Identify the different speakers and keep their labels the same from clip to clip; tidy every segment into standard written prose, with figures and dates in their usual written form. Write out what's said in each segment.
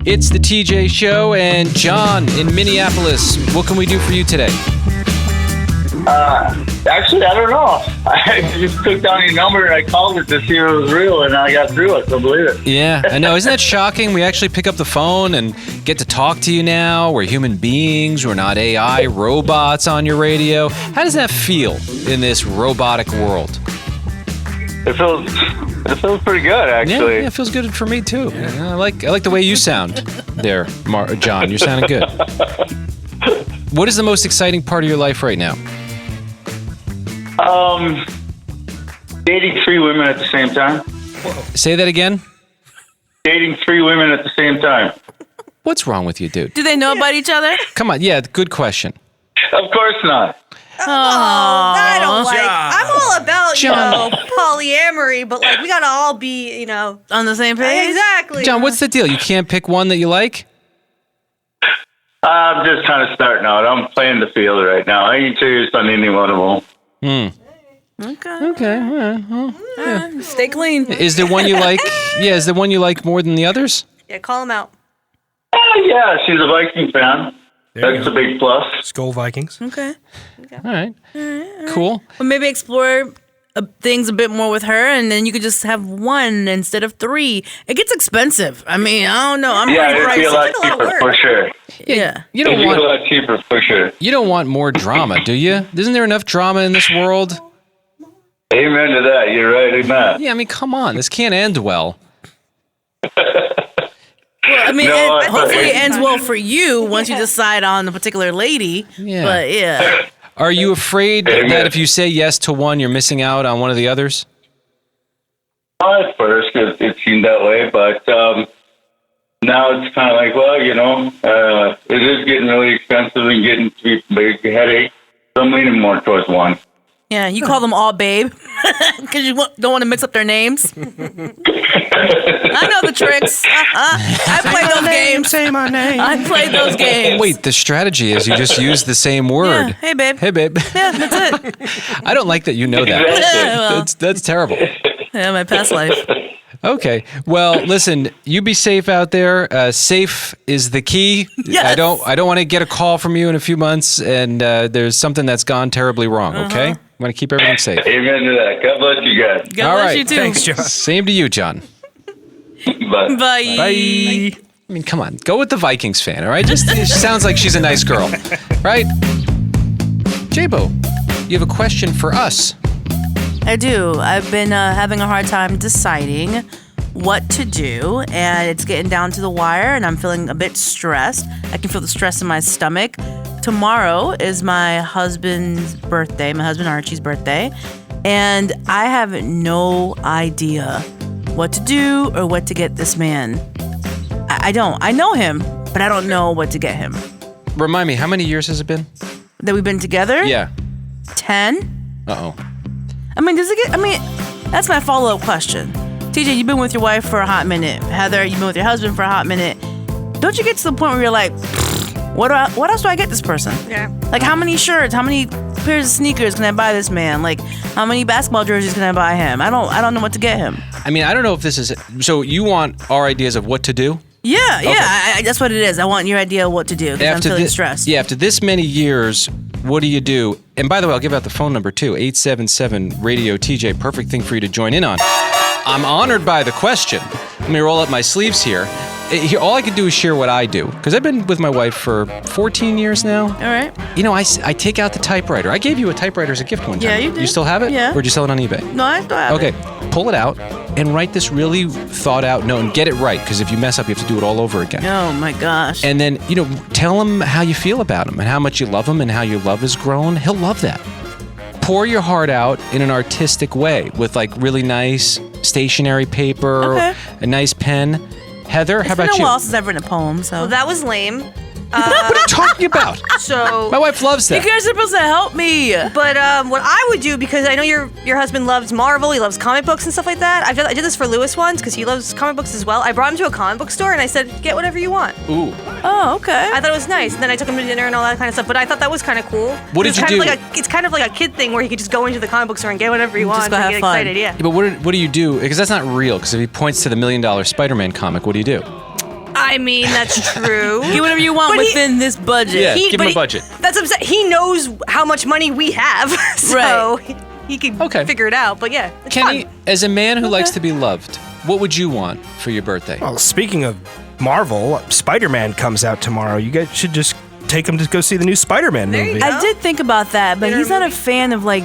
Speaker 1: It's the TJ Show, and John in Minneapolis. What can we do for you today?
Speaker 2: Actually, I don't know. I just took down your number and I called it to see if it was real, and I got through it. So believe it.
Speaker 1: Yeah, I know. Isn't that shocking? We actually pick up the phone and get to talk to you now. We're human beings. We're not AI robots on your radio. How does that feel in this robotic world?
Speaker 2: It feels pretty good, actually.
Speaker 1: Yeah, it feels good for me too. Yeah, I like the way you sound there, John. You're sounding good. What is the most exciting part of your life right now?
Speaker 2: Dating 3 women at the same time.
Speaker 1: Say that again?
Speaker 2: Dating 3 women at the same time.
Speaker 1: What's wrong with you, dude?
Speaker 3: Do they know about each other?
Speaker 1: Come on. Yeah, good question.
Speaker 2: Of course not.
Speaker 4: I don't like. I'm all about
Speaker 1: John.
Speaker 4: polyamory, but like we gotta all be
Speaker 3: On the same page?
Speaker 4: exactly.
Speaker 1: John, what's the deal? You can't pick one that you like?
Speaker 2: I'm just kind of starting out. I'm playing the field right now. I ain't serious on any one of them.
Speaker 3: Okay.
Speaker 1: All right. Well,
Speaker 3: Stay clean.
Speaker 1: is there one you like? Yeah, is there one you like more than the others?
Speaker 4: Yeah, call him out.
Speaker 2: Yeah, she's a Viking fan. That's a big plus.
Speaker 5: Skull Vikings.
Speaker 3: Okay.
Speaker 1: All right. Cool.
Speaker 3: Well, maybe explore things a bit more with her, and then you could just have one instead of 3. It gets expensive. I mean, I don't know.
Speaker 2: Yeah,
Speaker 3: pretty
Speaker 2: it'd be a
Speaker 3: pricey.
Speaker 2: lot
Speaker 4: It's a lot of
Speaker 2: cheaper
Speaker 4: work.
Speaker 2: for sure.
Speaker 3: Yeah.
Speaker 1: You
Speaker 2: It'd
Speaker 1: don't
Speaker 2: be a
Speaker 1: want
Speaker 2: lot cheaper for sure.
Speaker 1: more drama, do you? Isn't there enough drama in this world?
Speaker 2: Amen to that. You're right in that.
Speaker 1: Yeah, I mean, come on. This can't end well.
Speaker 3: Well, I mean,
Speaker 2: No,
Speaker 3: hopefully it ends well for you once you decide on a particular lady.
Speaker 1: Yeah.
Speaker 3: But yeah.
Speaker 1: Are you afraid
Speaker 2: Amen.
Speaker 1: that if you say yes to one, you're missing out on one of the others?
Speaker 2: At first, it seemed that way, but now it's kind of like, well, it is getting really expensive and getting to be a big headache. So I'm leaning more towards one.
Speaker 3: Yeah, you call them all babe because you don't want to mix up their names. I know the tricks. I played those games.
Speaker 5: Say my name.
Speaker 3: I played those games.
Speaker 1: Wait, the strategy is you just use the same word.
Speaker 3: Yeah. Hey, babe.
Speaker 1: Hey, babe.
Speaker 3: Yeah, that's it.
Speaker 1: I don't like that you know that.
Speaker 3: Yeah, well,
Speaker 1: That's terrible.
Speaker 3: yeah, my past life.
Speaker 1: Okay. Well, listen, you be safe out there. Safe is the key.
Speaker 3: Yes.
Speaker 1: I don't want to get a call from you in a few months and there's something that's gone terribly wrong, okay? I want to keep everything safe.
Speaker 2: Amen to that. God bless you guys.
Speaker 3: God
Speaker 1: All
Speaker 3: bless
Speaker 1: right.
Speaker 3: you too.
Speaker 5: Thanks, John.
Speaker 1: Same to you, John.
Speaker 2: Bye.
Speaker 3: Bye.
Speaker 1: Bye. I mean, come on. Go with the Vikings fan, all right? Just it sounds like she's a nice girl, right? JBo, you have a question for us.
Speaker 3: I do. I've been having a hard time deciding what to do, and it's getting down to the wire, and I'm feeling a bit stressed. I can feel the stress in my stomach. Tomorrow is my husband's birthday, my husband Archie's birthday, and I have no idea what to do or what to get this man. I don't. I know him, but I don't know what to get him.
Speaker 1: Remind me, how many years has it been?
Speaker 3: That we've been together?
Speaker 1: Yeah.
Speaker 3: 10?
Speaker 1: Uh-oh.
Speaker 3: I mean, that's my follow-up question. TJ, you've been with your wife for a hot minute. Heather, you've been with your husband for a hot minute. Don't you get to the point where you're like, what else do I get this person?
Speaker 4: Yeah.
Speaker 3: Like, how many shirts, how many pairs of sneakers can I buy this man? Like, how many basketball jerseys can I buy him? I don't know what to get him.
Speaker 1: I mean, I don't know if this is... So you want our ideas of what to do?
Speaker 3: Yeah, I that's what it is. I want your idea of what to do because I'm feeling stressed.
Speaker 1: Yeah, after this many years, what do you do? And by the way, I'll give out the phone number too, 877-RADIO-TJ. Perfect thing for you to join in on. I'm honored by the question. Let me roll up my sleeves here. All I can do is share what I do, because I've been with my wife for 14 years now.
Speaker 3: All right.
Speaker 1: You know, I take out the typewriter. I gave you a typewriter as a gift one time.
Speaker 3: Yeah, you did.
Speaker 1: You still have it?
Speaker 3: Yeah.
Speaker 1: Or did you sell it on eBay?
Speaker 3: No, I still have it.
Speaker 1: Okay, pull it out and write this really thought out note and get it right, because if you mess up, you have to do it all over again.
Speaker 3: Oh, my gosh.
Speaker 1: And then, tell him how you feel about him and how much you love him and how your love has grown. He'll love that. Pour your heart out in an artistic way with like really nice stationery paper,
Speaker 3: Okay.
Speaker 1: a nice pen. Heather, how
Speaker 3: It's been
Speaker 1: about
Speaker 3: a
Speaker 1: you?
Speaker 3: while since I've written a poem, so.
Speaker 4: Well, that was lame.
Speaker 1: What are you talking about?
Speaker 4: So,
Speaker 1: My wife loves
Speaker 3: You
Speaker 1: that.
Speaker 3: guys are supposed to help me.
Speaker 4: but what I would do, because I know your husband loves Marvel, he loves comic books and stuff like that. I did this for Lewis once because he loves comic books as well. I brought him to a comic book store and I said, "Get whatever you want."
Speaker 1: Ooh.
Speaker 3: Oh, okay.
Speaker 4: I thought it was nice. And then I took him to dinner and all that kind of stuff. But I thought that was kind of cool.
Speaker 1: What did
Speaker 4: It's
Speaker 1: you
Speaker 4: kind of
Speaker 1: do?
Speaker 4: it's kind of like a kid thing where he could just go into the comic book store and get whatever he wants
Speaker 3: go
Speaker 4: and
Speaker 3: have
Speaker 4: get
Speaker 3: fun.
Speaker 4: excited. Yeah.
Speaker 1: Yeah, but what do you do? Because that's not real. Because if he points to the $1 Million Spider-Man comic, what do you do?
Speaker 4: I mean, that's true.
Speaker 3: Get whatever you want
Speaker 4: But
Speaker 3: within this budget.
Speaker 1: Yeah, give him
Speaker 4: but
Speaker 1: a budget.
Speaker 4: That's what I'm saying. He knows how much money we have, so he can figure it out. But yeah, it's
Speaker 1: Kenny,
Speaker 4: fun.
Speaker 1: as a man who likes to be loved, what would you want for your birthday?
Speaker 5: Well, speaking of Marvel, Spider-Man comes out tomorrow. You guys should just take him to go see the new Spider-Man
Speaker 4: There you
Speaker 5: movie.
Speaker 4: go.
Speaker 3: I did think about that, but
Speaker 4: Theater
Speaker 3: he's not a
Speaker 4: movie?
Speaker 3: fan of like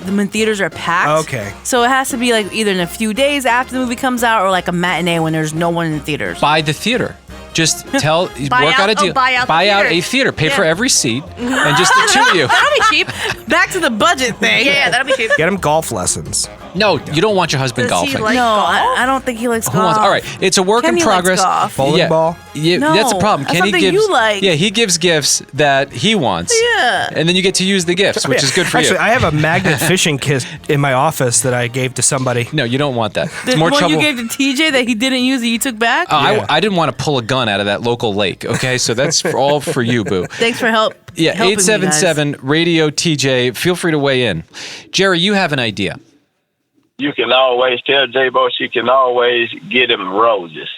Speaker 3: when theaters are packed.
Speaker 5: Okay.
Speaker 3: So it has to be like either in a few days after the movie comes out or like a matinee when there's no one in the theaters.
Speaker 1: Buy the theater. Just tell, work out a deal.
Speaker 4: buy out the
Speaker 1: out
Speaker 4: theater.
Speaker 1: a theater. Pay for
Speaker 4: Yeah.
Speaker 1: every seat, and just the two of you.
Speaker 4: That'll be cheap.
Speaker 3: Back to the budget thing.
Speaker 4: Yeah, that'll be cheap.
Speaker 5: Get him golf lessons.
Speaker 1: No, you don't want your husband
Speaker 4: Does he
Speaker 1: golfing.
Speaker 4: like
Speaker 3: No,
Speaker 4: golf?
Speaker 3: I don't think he likes
Speaker 1: Who
Speaker 3: golf.
Speaker 1: wants? All right, it's a work
Speaker 3: Kenny
Speaker 1: in
Speaker 3: likes
Speaker 1: progress.
Speaker 3: golf.
Speaker 5: Bowling ball?
Speaker 1: Yeah,
Speaker 3: No,
Speaker 1: that's the problem.
Speaker 3: that's
Speaker 1: Kenny
Speaker 3: something
Speaker 1: gives.
Speaker 3: you like.
Speaker 1: Yeah, he gives gifts that he wants.
Speaker 3: Yeah.
Speaker 1: And then you get to use the gifts, which is good for
Speaker 5: Actually,
Speaker 1: you.
Speaker 5: I have a magnet fishing kit in my office that I gave to somebody.
Speaker 1: No, you don't want that. It's
Speaker 3: The
Speaker 1: more
Speaker 3: one
Speaker 1: trouble.
Speaker 3: you gave to TJ that he didn't use that you took back?
Speaker 5: Yeah.
Speaker 1: I didn't want to pull a gun out of that local lake. Okay, so that's all for you, boo.
Speaker 3: Thanks for helping
Speaker 1: Yeah,
Speaker 3: me, guys.
Speaker 1: 877 Radio TJ. Feel free to weigh in. Jerry, you have an idea.
Speaker 6: You can always tell JBo she can always get him roses.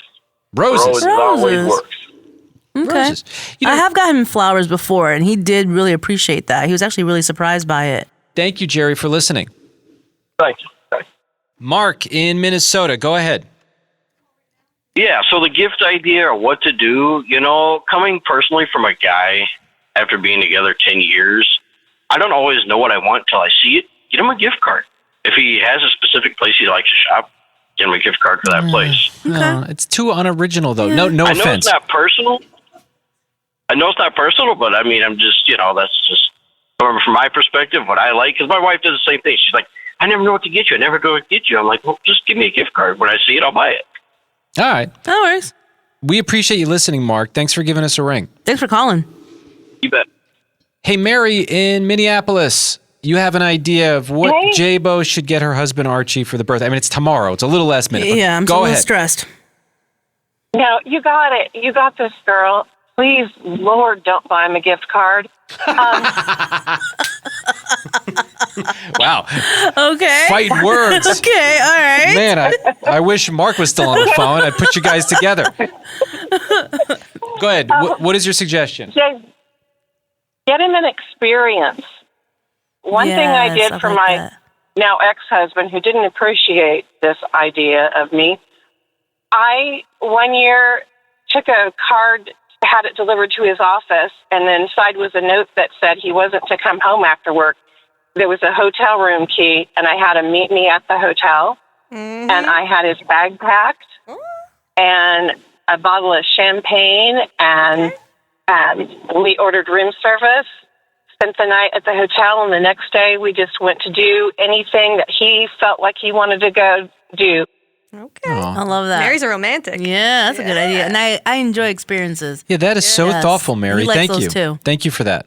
Speaker 1: Roses.
Speaker 6: always
Speaker 3: Roses.
Speaker 6: works.
Speaker 3: Okay.
Speaker 1: Roses. You know,
Speaker 3: I have gotten him flowers before, and he did really appreciate that. He was actually really surprised by it.
Speaker 1: Thank you, Jerry, for listening.
Speaker 6: Thank you. Thank you.
Speaker 1: Mark in Minnesota, go ahead.
Speaker 7: Yeah, so the gift idea or what to do, coming personally from a guy after being together 10 years, I don't always know what I want until I see it. Get him a gift card. If he has a specific place he likes to shop, get him a gift card for that place.
Speaker 1: It's too unoriginal, though. No
Speaker 7: I know
Speaker 1: offense.
Speaker 7: it's not personal. But I mean, I'm just, that's just from my perspective, what I like. Because my wife does the same thing. She's like, I never know what to get you. I never go to get you. I'm like, well, just give me a gift card. When I see it, I'll buy it.
Speaker 1: All right.
Speaker 3: No worries.
Speaker 1: We appreciate you listening, Mark. Thanks for giving us a ring.
Speaker 3: Thanks for calling.
Speaker 7: You bet.
Speaker 1: Hey, Mary in Minneapolis. You have an idea of what JBo should get her husband Archie for the birthday. I mean, it's tomorrow. It's a little last minute. But
Speaker 3: Yeah, I'm
Speaker 1: go
Speaker 3: so
Speaker 1: ahead.
Speaker 3: stressed.
Speaker 8: No, you got it. You got this, girl. Please, Lord, don't buy him a gift card.
Speaker 1: Wow.
Speaker 3: Okay.
Speaker 1: Fight words.
Speaker 3: Okay, all right.
Speaker 1: Man, I wish Mark was still on the phone. I'd put you guys together. Go ahead. What is your suggestion?
Speaker 8: Just get him an experience. One thing I did
Speaker 3: stuff
Speaker 8: for
Speaker 3: like
Speaker 8: my
Speaker 3: that.
Speaker 8: now ex-husband who didn't appreciate this idea of me, I, one year, took a card, had it delivered to his office, and then inside was a note that said he wasn't to come home after work. There was a hotel room key, and I had him meet me at the hotel, and I had his bag packed, and a bottle of champagne, and we ordered room service, spent the night at the hotel, and the next day we just went to do anything that he felt like he wanted to go do.
Speaker 4: Okay.
Speaker 3: I love that.
Speaker 4: Mary's a romantic.
Speaker 3: Yeah, that's a good idea. And I enjoy experiences.
Speaker 1: Yeah, that is so
Speaker 3: Yes.
Speaker 1: thoughtful, Mary.
Speaker 3: He likes
Speaker 1: Thank
Speaker 3: those
Speaker 1: you.
Speaker 3: too.
Speaker 1: Thank you for that.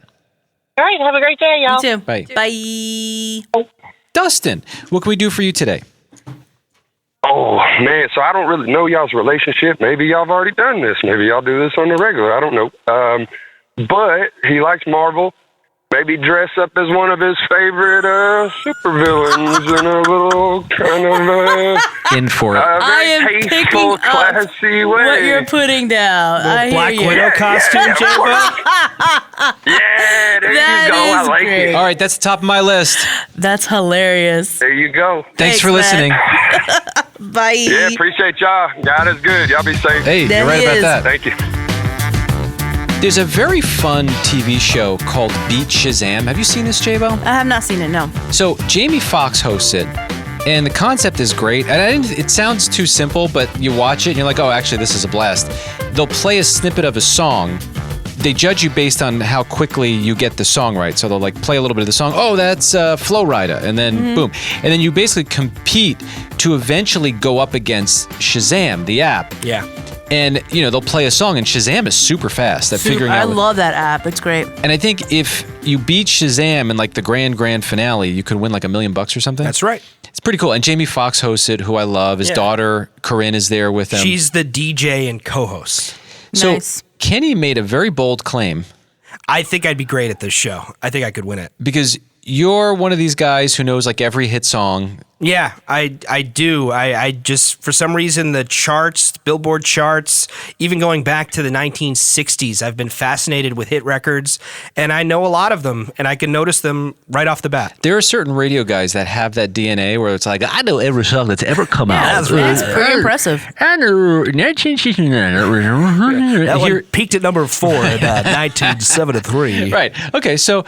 Speaker 8: All right, have a great day, y'all.
Speaker 3: You too.
Speaker 1: Bye.
Speaker 3: Bye.
Speaker 1: Dustin, what can we do for you today?
Speaker 9: Oh, man, so I don't really know y'all's relationship. Maybe y'all have already done this. Maybe y'all do this on the regular. I don't know. But he likes Marvel. Maybe dress up as one of his favorite supervillains in a little kind of
Speaker 1: In for it.
Speaker 3: I am
Speaker 9: very
Speaker 3: picking
Speaker 9: tasteful,
Speaker 3: up
Speaker 9: classy way.
Speaker 3: what you're putting down. I hear
Speaker 5: Black
Speaker 3: you.
Speaker 5: Widow costume, JBo?
Speaker 9: Yeah, there
Speaker 3: That
Speaker 9: you go. I
Speaker 3: is
Speaker 9: like
Speaker 3: great.
Speaker 9: it.
Speaker 1: All right, that's the top of my list.
Speaker 3: That's hilarious.
Speaker 9: There you go.
Speaker 1: Thanks for
Speaker 3: man.
Speaker 1: listening.
Speaker 3: Bye.
Speaker 9: Yeah, appreciate y'all. God is good. Y'all be safe.
Speaker 1: Hey,
Speaker 3: There
Speaker 1: you're right
Speaker 3: he
Speaker 1: about
Speaker 3: is.
Speaker 1: that.
Speaker 9: Thank you.
Speaker 1: There's a very fun TV show called Beat Shazam. Have you seen this, JBo?
Speaker 3: I have not seen it, no.
Speaker 1: So Jamie Foxx hosts it, and the concept is great. And it sounds too simple, but you watch it and you're like, oh, actually, this is a blast. They'll play a snippet of a song. They judge you based on how quickly you get the song right. So they'll like play a little bit of the song. Oh, that's Flow Rida, and then boom, and then you basically compete to eventually go up against Shazam, the app.
Speaker 5: Yeah.
Speaker 1: And they'll play a song, and Shazam is super fast at figuring
Speaker 3: I
Speaker 1: out.
Speaker 3: love that app. It's great.
Speaker 1: And I think if you beat Shazam in like the grand finale, you could win like $1 million or something.
Speaker 5: That's right.
Speaker 1: It's pretty cool. And Jamie Foxx hosts it, who I love. His
Speaker 5: Yeah.
Speaker 1: daughter Corinne is there with him.
Speaker 5: She's the DJ and co-host.
Speaker 1: So
Speaker 3: Nice.
Speaker 1: Kenny made a very bold claim
Speaker 5: I think I'd be great at this show. I think I could win it.
Speaker 1: because you're one of these guys who knows like every hit song
Speaker 5: Yeah, I do. I just, for some reason, the charts, Billboard charts, even going back to the 1960s, I've been fascinated with hit records, and I know a lot of them, and I can notice them right off the bat.
Speaker 1: There are certain radio guys that have that DNA where it's like, I know every song that's ever come out.
Speaker 3: That's pretty impressive.
Speaker 1: I know 1969.
Speaker 5: That one peaked at number 4 in 1973.
Speaker 1: Right. Okay. So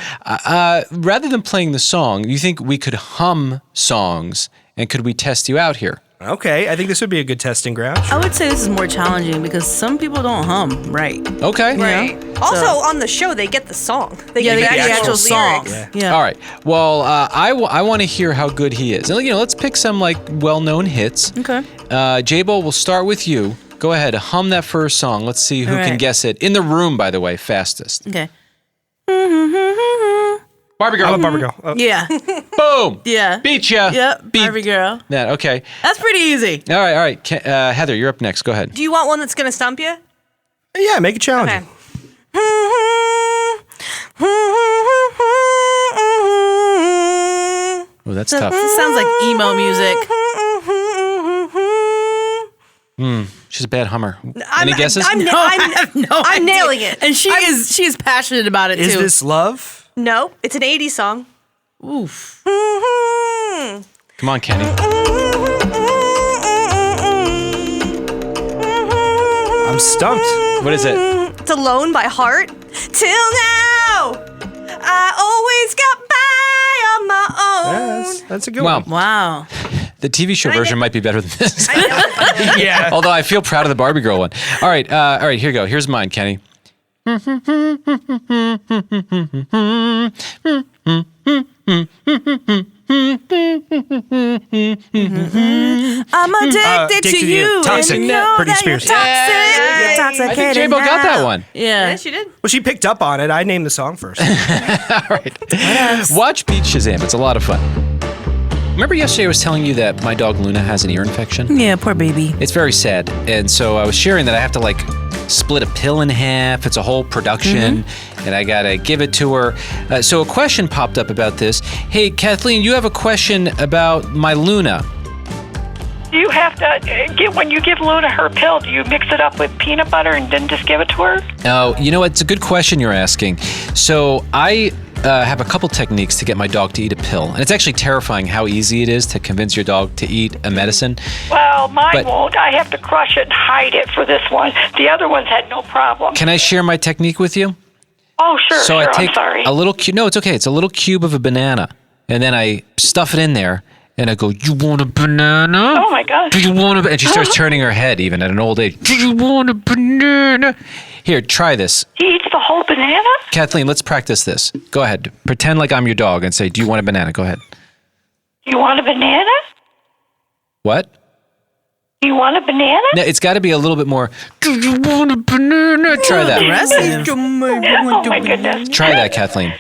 Speaker 1: rather than playing the song, you think we could hum songs, and could we test you out here?
Speaker 5: Okay, I think this would be a good testing ground.
Speaker 3: I would say this is more challenging because some people don't hum right.
Speaker 1: Okay.
Speaker 4: Right. Also, on the show, they get the song. They
Speaker 3: Yeah, they
Speaker 4: get
Speaker 3: get the actual song.
Speaker 4: lyrics.
Speaker 3: Yeah.
Speaker 1: All right. Well, I want to hear how good he is. And, let's pick some well-known hits.
Speaker 3: Okay.
Speaker 1: JBo, we'll start with you. Go ahead, hum that first song. Let's see who
Speaker 3: All
Speaker 1: can
Speaker 3: right.
Speaker 1: guess it. In the room, by the way, fastest.
Speaker 3: Okay.
Speaker 1: Barbie girl.
Speaker 5: I'm a Barbie girl. Oh.
Speaker 3: Yeah.
Speaker 1: Boom.
Speaker 3: Yeah.
Speaker 1: Beat ya.
Speaker 3: Yep.
Speaker 1: Beat
Speaker 3: Barbie girl.
Speaker 1: that. Okay.
Speaker 3: That's pretty easy.
Speaker 1: All right. Heather, you're up next. Go ahead.
Speaker 4: Do you want one that's going to stump you?
Speaker 5: Yeah, make it challenging.
Speaker 4: Okay.
Speaker 1: Oh, that's tough.
Speaker 3: This sounds like emo music.
Speaker 1: She's a bad hummer. Any guesses?
Speaker 3: I have no
Speaker 4: I'm
Speaker 3: idea.
Speaker 4: nailing it.
Speaker 3: And she is passionate about it
Speaker 5: Is
Speaker 3: too.
Speaker 5: this love?
Speaker 4: No, it's an 80s song.
Speaker 3: Oof.
Speaker 1: Come on, Kenny.
Speaker 5: I'm stumped.
Speaker 1: What is it?
Speaker 4: It's Alone by Heart. Till now, I always got by on my own.
Speaker 5: Yeah, that's a good
Speaker 1: Wow.
Speaker 5: one.
Speaker 3: Wow.
Speaker 1: The TV show version might be better than this.
Speaker 5: Yeah.
Speaker 1: Although I feel proud of the Barbie girl one. All right. Here you go. Here's mine, Kenny.
Speaker 3: I'm addicted to you.
Speaker 5: Toxic.
Speaker 3: And you know
Speaker 5: Britney
Speaker 3: that
Speaker 5: Spears.
Speaker 3: You're toxic.
Speaker 1: I
Speaker 3: You're
Speaker 1: think
Speaker 3: toxicated
Speaker 1: JBo got that
Speaker 3: now.
Speaker 1: one.
Speaker 3: Yeah.
Speaker 4: Yes, you did.
Speaker 5: Well, she picked up on it. I named the song first.
Speaker 1: All right. Watch Beat Shazam. It's a lot of fun. Remember yesterday I was telling you that my dog Luna has an ear infection?
Speaker 3: Yeah, poor baby.
Speaker 1: It's very sad. And so I was sharing that I have to split a pill in half. It's a whole production, and I gotta give it to her. So a question popped up about this. Hey, Kathleen, you have a question about my Luna.
Speaker 10: Do you have to when you give Luna her pill? Do you mix it up with peanut butter and then just give it to her?
Speaker 1: Oh, it's a good question you're asking. So I have a couple techniques to get my dog to eat a pill, and it's actually terrifying how easy it is to convince your dog to eat a medicine.
Speaker 10: Well, mine
Speaker 1: But-
Speaker 10: won't. I have to crush it and hide it for this one. The other ones had no problem.
Speaker 1: Can I share my technique with you?
Speaker 10: Oh, sure.
Speaker 1: So
Speaker 10: sure.
Speaker 1: I take
Speaker 10: I'm sorry.
Speaker 1: a little cube. No, it's okay. It's a little cube of a banana, and then I stuff it in there, and I go, "You want a banana?
Speaker 10: Oh my gosh.
Speaker 1: Do you want a?" And she starts turning her head, even at an old age. Do you want a banana? Here, try this,
Speaker 10: He eats the whole banana?
Speaker 1: Kathleen. Let's practice this. Go ahead. Pretend like I'm your dog and say, "Do you want a banana?" Go ahead.
Speaker 10: You want a banana?
Speaker 1: What?
Speaker 10: You want a banana?
Speaker 1: No, it's got to be a little bit more. Do you want a banana? Try that.
Speaker 3: Aggressive.
Speaker 10: Oh my goodness.
Speaker 1: Try that, Kathleen.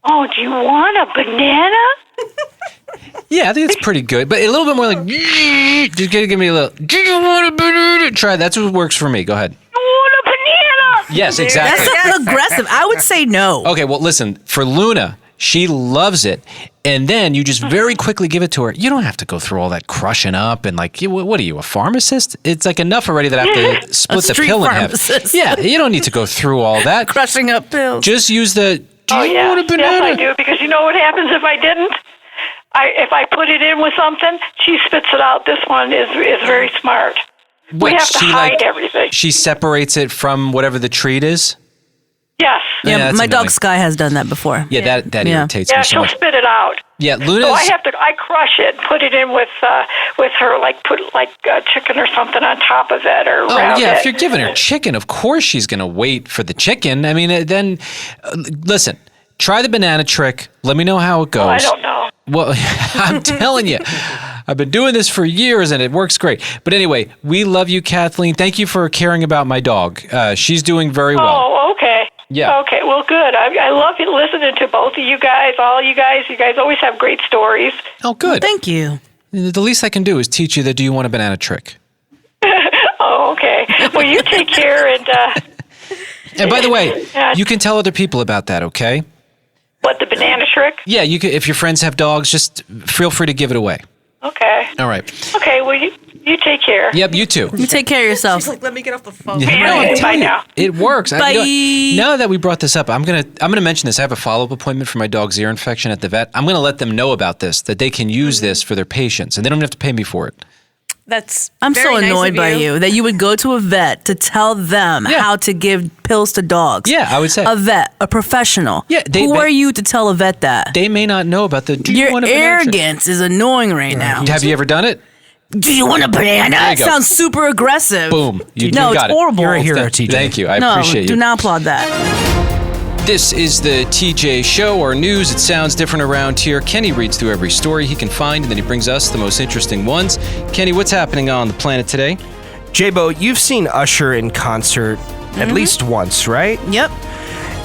Speaker 10: Oh, do you want a banana?
Speaker 1: Yeah, I think it's pretty good, but a little bit more like. Just give me a little. Do you want a banana? Try. That's what works for me. Go ahead.
Speaker 10: You want a banana?
Speaker 1: Yes, exactly.
Speaker 3: That's aggressive. I would say no.
Speaker 1: Okay, well, listen, for Luna, she loves it. And then you just very quickly give it to her. You don't have to go through all that crushing up and what are you, a pharmacist? It's enough already that I have to split the
Speaker 3: street
Speaker 1: pill in half.
Speaker 3: pharmacist.
Speaker 1: Yeah, you don't need to go through all that.
Speaker 3: Crushing up pills.
Speaker 1: Just use the, do
Speaker 10: Oh,
Speaker 1: you
Speaker 10: yeah.
Speaker 1: want a banana?
Speaker 10: Yes, I do, because you know what happens if I didn't? If I put it in with something, she spits it out. This one is very smart. We have to hide everything.
Speaker 1: She separates it from whatever the treat is?
Speaker 10: Yes.
Speaker 3: Yeah,
Speaker 1: that's
Speaker 3: my
Speaker 1: annoying.
Speaker 3: dog Sky has done that before.
Speaker 1: Yeah, that
Speaker 3: Yeah.
Speaker 1: irritates
Speaker 10: Yeah,
Speaker 1: me so
Speaker 10: she'll
Speaker 1: much.
Speaker 10: spit it out.
Speaker 1: Yeah, Luna's...
Speaker 10: So I crush it, put it in with her, put chicken or something on top of it or
Speaker 1: Oh,
Speaker 10: around
Speaker 1: yeah,
Speaker 10: it.
Speaker 1: if you're giving her chicken, of course she's going to wait for the chicken. I mean, then, listen, try the banana trick. Let me know how it goes.
Speaker 10: I don't know.
Speaker 1: Well, I'm telling you, I've been doing this for years and it works great. But anyway, we love you, Kathleen. Thank you for caring about my dog. She's doing very well.
Speaker 10: Oh, okay.
Speaker 1: Yeah.
Speaker 10: Okay, well, good. I love listening to both of you guys, all you guys. You guys always have great stories.
Speaker 1: Oh, good.
Speaker 3: Thank you.
Speaker 1: The least I can do is teach you the do you want a banana trick.
Speaker 10: Oh, okay. Well, you take care and...
Speaker 1: And by the way,
Speaker 10: Yeah.
Speaker 1: you can tell other people about that, okay?
Speaker 10: What, the banana trick?
Speaker 1: Yeah, you can, if your friends have dogs, just feel free to give it away.
Speaker 10: Okay.
Speaker 1: All right.
Speaker 10: Okay, well, you take care.
Speaker 1: Yep, you too.
Speaker 3: You take care of yourself.
Speaker 4: She's like, let me get off the phone.
Speaker 1: Yeah, no, I'm telling you,
Speaker 10: now.
Speaker 1: it works.
Speaker 3: Bye.
Speaker 1: Now that we brought this up, I'm gonna mention this. I have a follow-up appointment for my dog's ear infection at the vet. I'm gonna let them know about this, that they can use this for their patients, and they don't have to pay me for it.
Speaker 4: That's
Speaker 3: I'm
Speaker 4: very
Speaker 3: so
Speaker 4: nice
Speaker 3: annoyed
Speaker 4: of
Speaker 3: by you that you would go to a vet to tell them how to give pills to dogs.
Speaker 1: Yeah, I would say.
Speaker 3: A vet, a professional.
Speaker 1: Yeah,
Speaker 3: Who are you to tell a vet that?
Speaker 1: They may not know about the. Do you
Speaker 3: Your
Speaker 1: want a banana?
Speaker 3: arrogance is annoying right now.
Speaker 1: Have you ever done it?
Speaker 3: Do you want a banana?
Speaker 1: There you
Speaker 3: That
Speaker 1: go.
Speaker 3: sounds super aggressive.
Speaker 1: Boom. You
Speaker 3: no,
Speaker 1: got
Speaker 3: it's horrible.
Speaker 5: You're a hero, TJ.
Speaker 1: Thank you. I
Speaker 3: no,
Speaker 1: appreciate you.
Speaker 3: do not applaud that.
Speaker 1: This is the TJ Show, our news. It sounds different around here. Kenny reads through every story he can find, and then he brings us the most interesting ones. Kenny, what's happening on the planet today?
Speaker 5: JBo, you've seen Usher in concert at least once, right?
Speaker 3: Yep.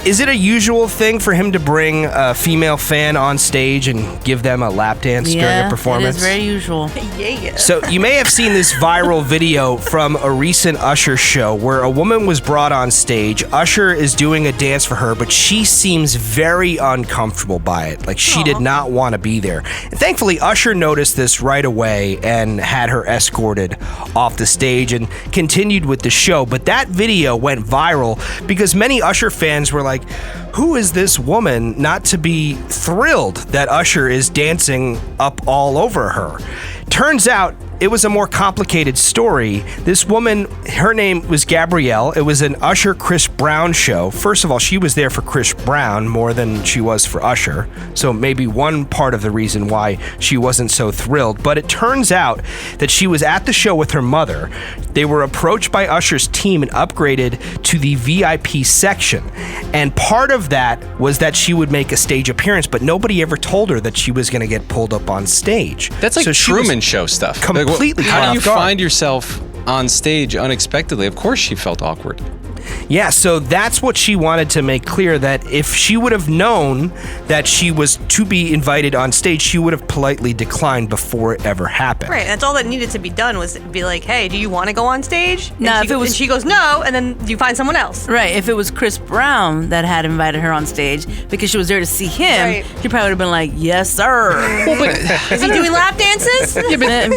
Speaker 5: Is it a usual thing for him to bring a female fan on stage and give them a lap dance during a performance?
Speaker 3: It is very usual.
Speaker 4: Yeah.
Speaker 5: So you may have seen this viral video from a recent Usher show where a woman was brought on stage. Usher is doing a dance for her, but she seems very uncomfortable by it. Like she did not want to be there. And thankfully, Usher noticed this right away and had her escorted off the stage and continued with the show. But that video went viral because many Usher fans were like, who is this woman not to be thrilled that Usher is dancing up all over her? Turns out it was a more complicated story. This woman, her name was Gabrielle. It was an Usher Chris Brown show. First of all, she was there for Chris Brown more than she was for Usher. So maybe one part of the reason why she wasn't so thrilled. But it turns out that she was at the show with her mother. They were approached by Usher's team and upgraded to the VIP section. And part of that was that she would make a stage appearance, but nobody ever told her that she was going to get pulled up on stage.
Speaker 1: That's like
Speaker 5: So she
Speaker 1: Truman
Speaker 5: was
Speaker 1: Show stuff.
Speaker 5: completely
Speaker 1: How
Speaker 5: caught
Speaker 1: do you
Speaker 5: off guard.
Speaker 1: find yourself on stage unexpectedly? Of course she felt awkward.
Speaker 5: Yeah, so that's what she wanted to make clear, that if she would have known that she was to be invited on stage, she would have politely declined before it ever happened.
Speaker 4: Right, that's all that needed to be done was be like, hey, do you want to go on stage?
Speaker 3: No,
Speaker 4: and
Speaker 3: if it was-
Speaker 4: and she goes no, and then you find someone else.
Speaker 3: Right. If it was Chris Brown that had invited her on stage because she was there to see him,
Speaker 4: Right.
Speaker 3: he probably would have been like, yes, sir.
Speaker 1: Well, but
Speaker 4: Is he doing lap dances?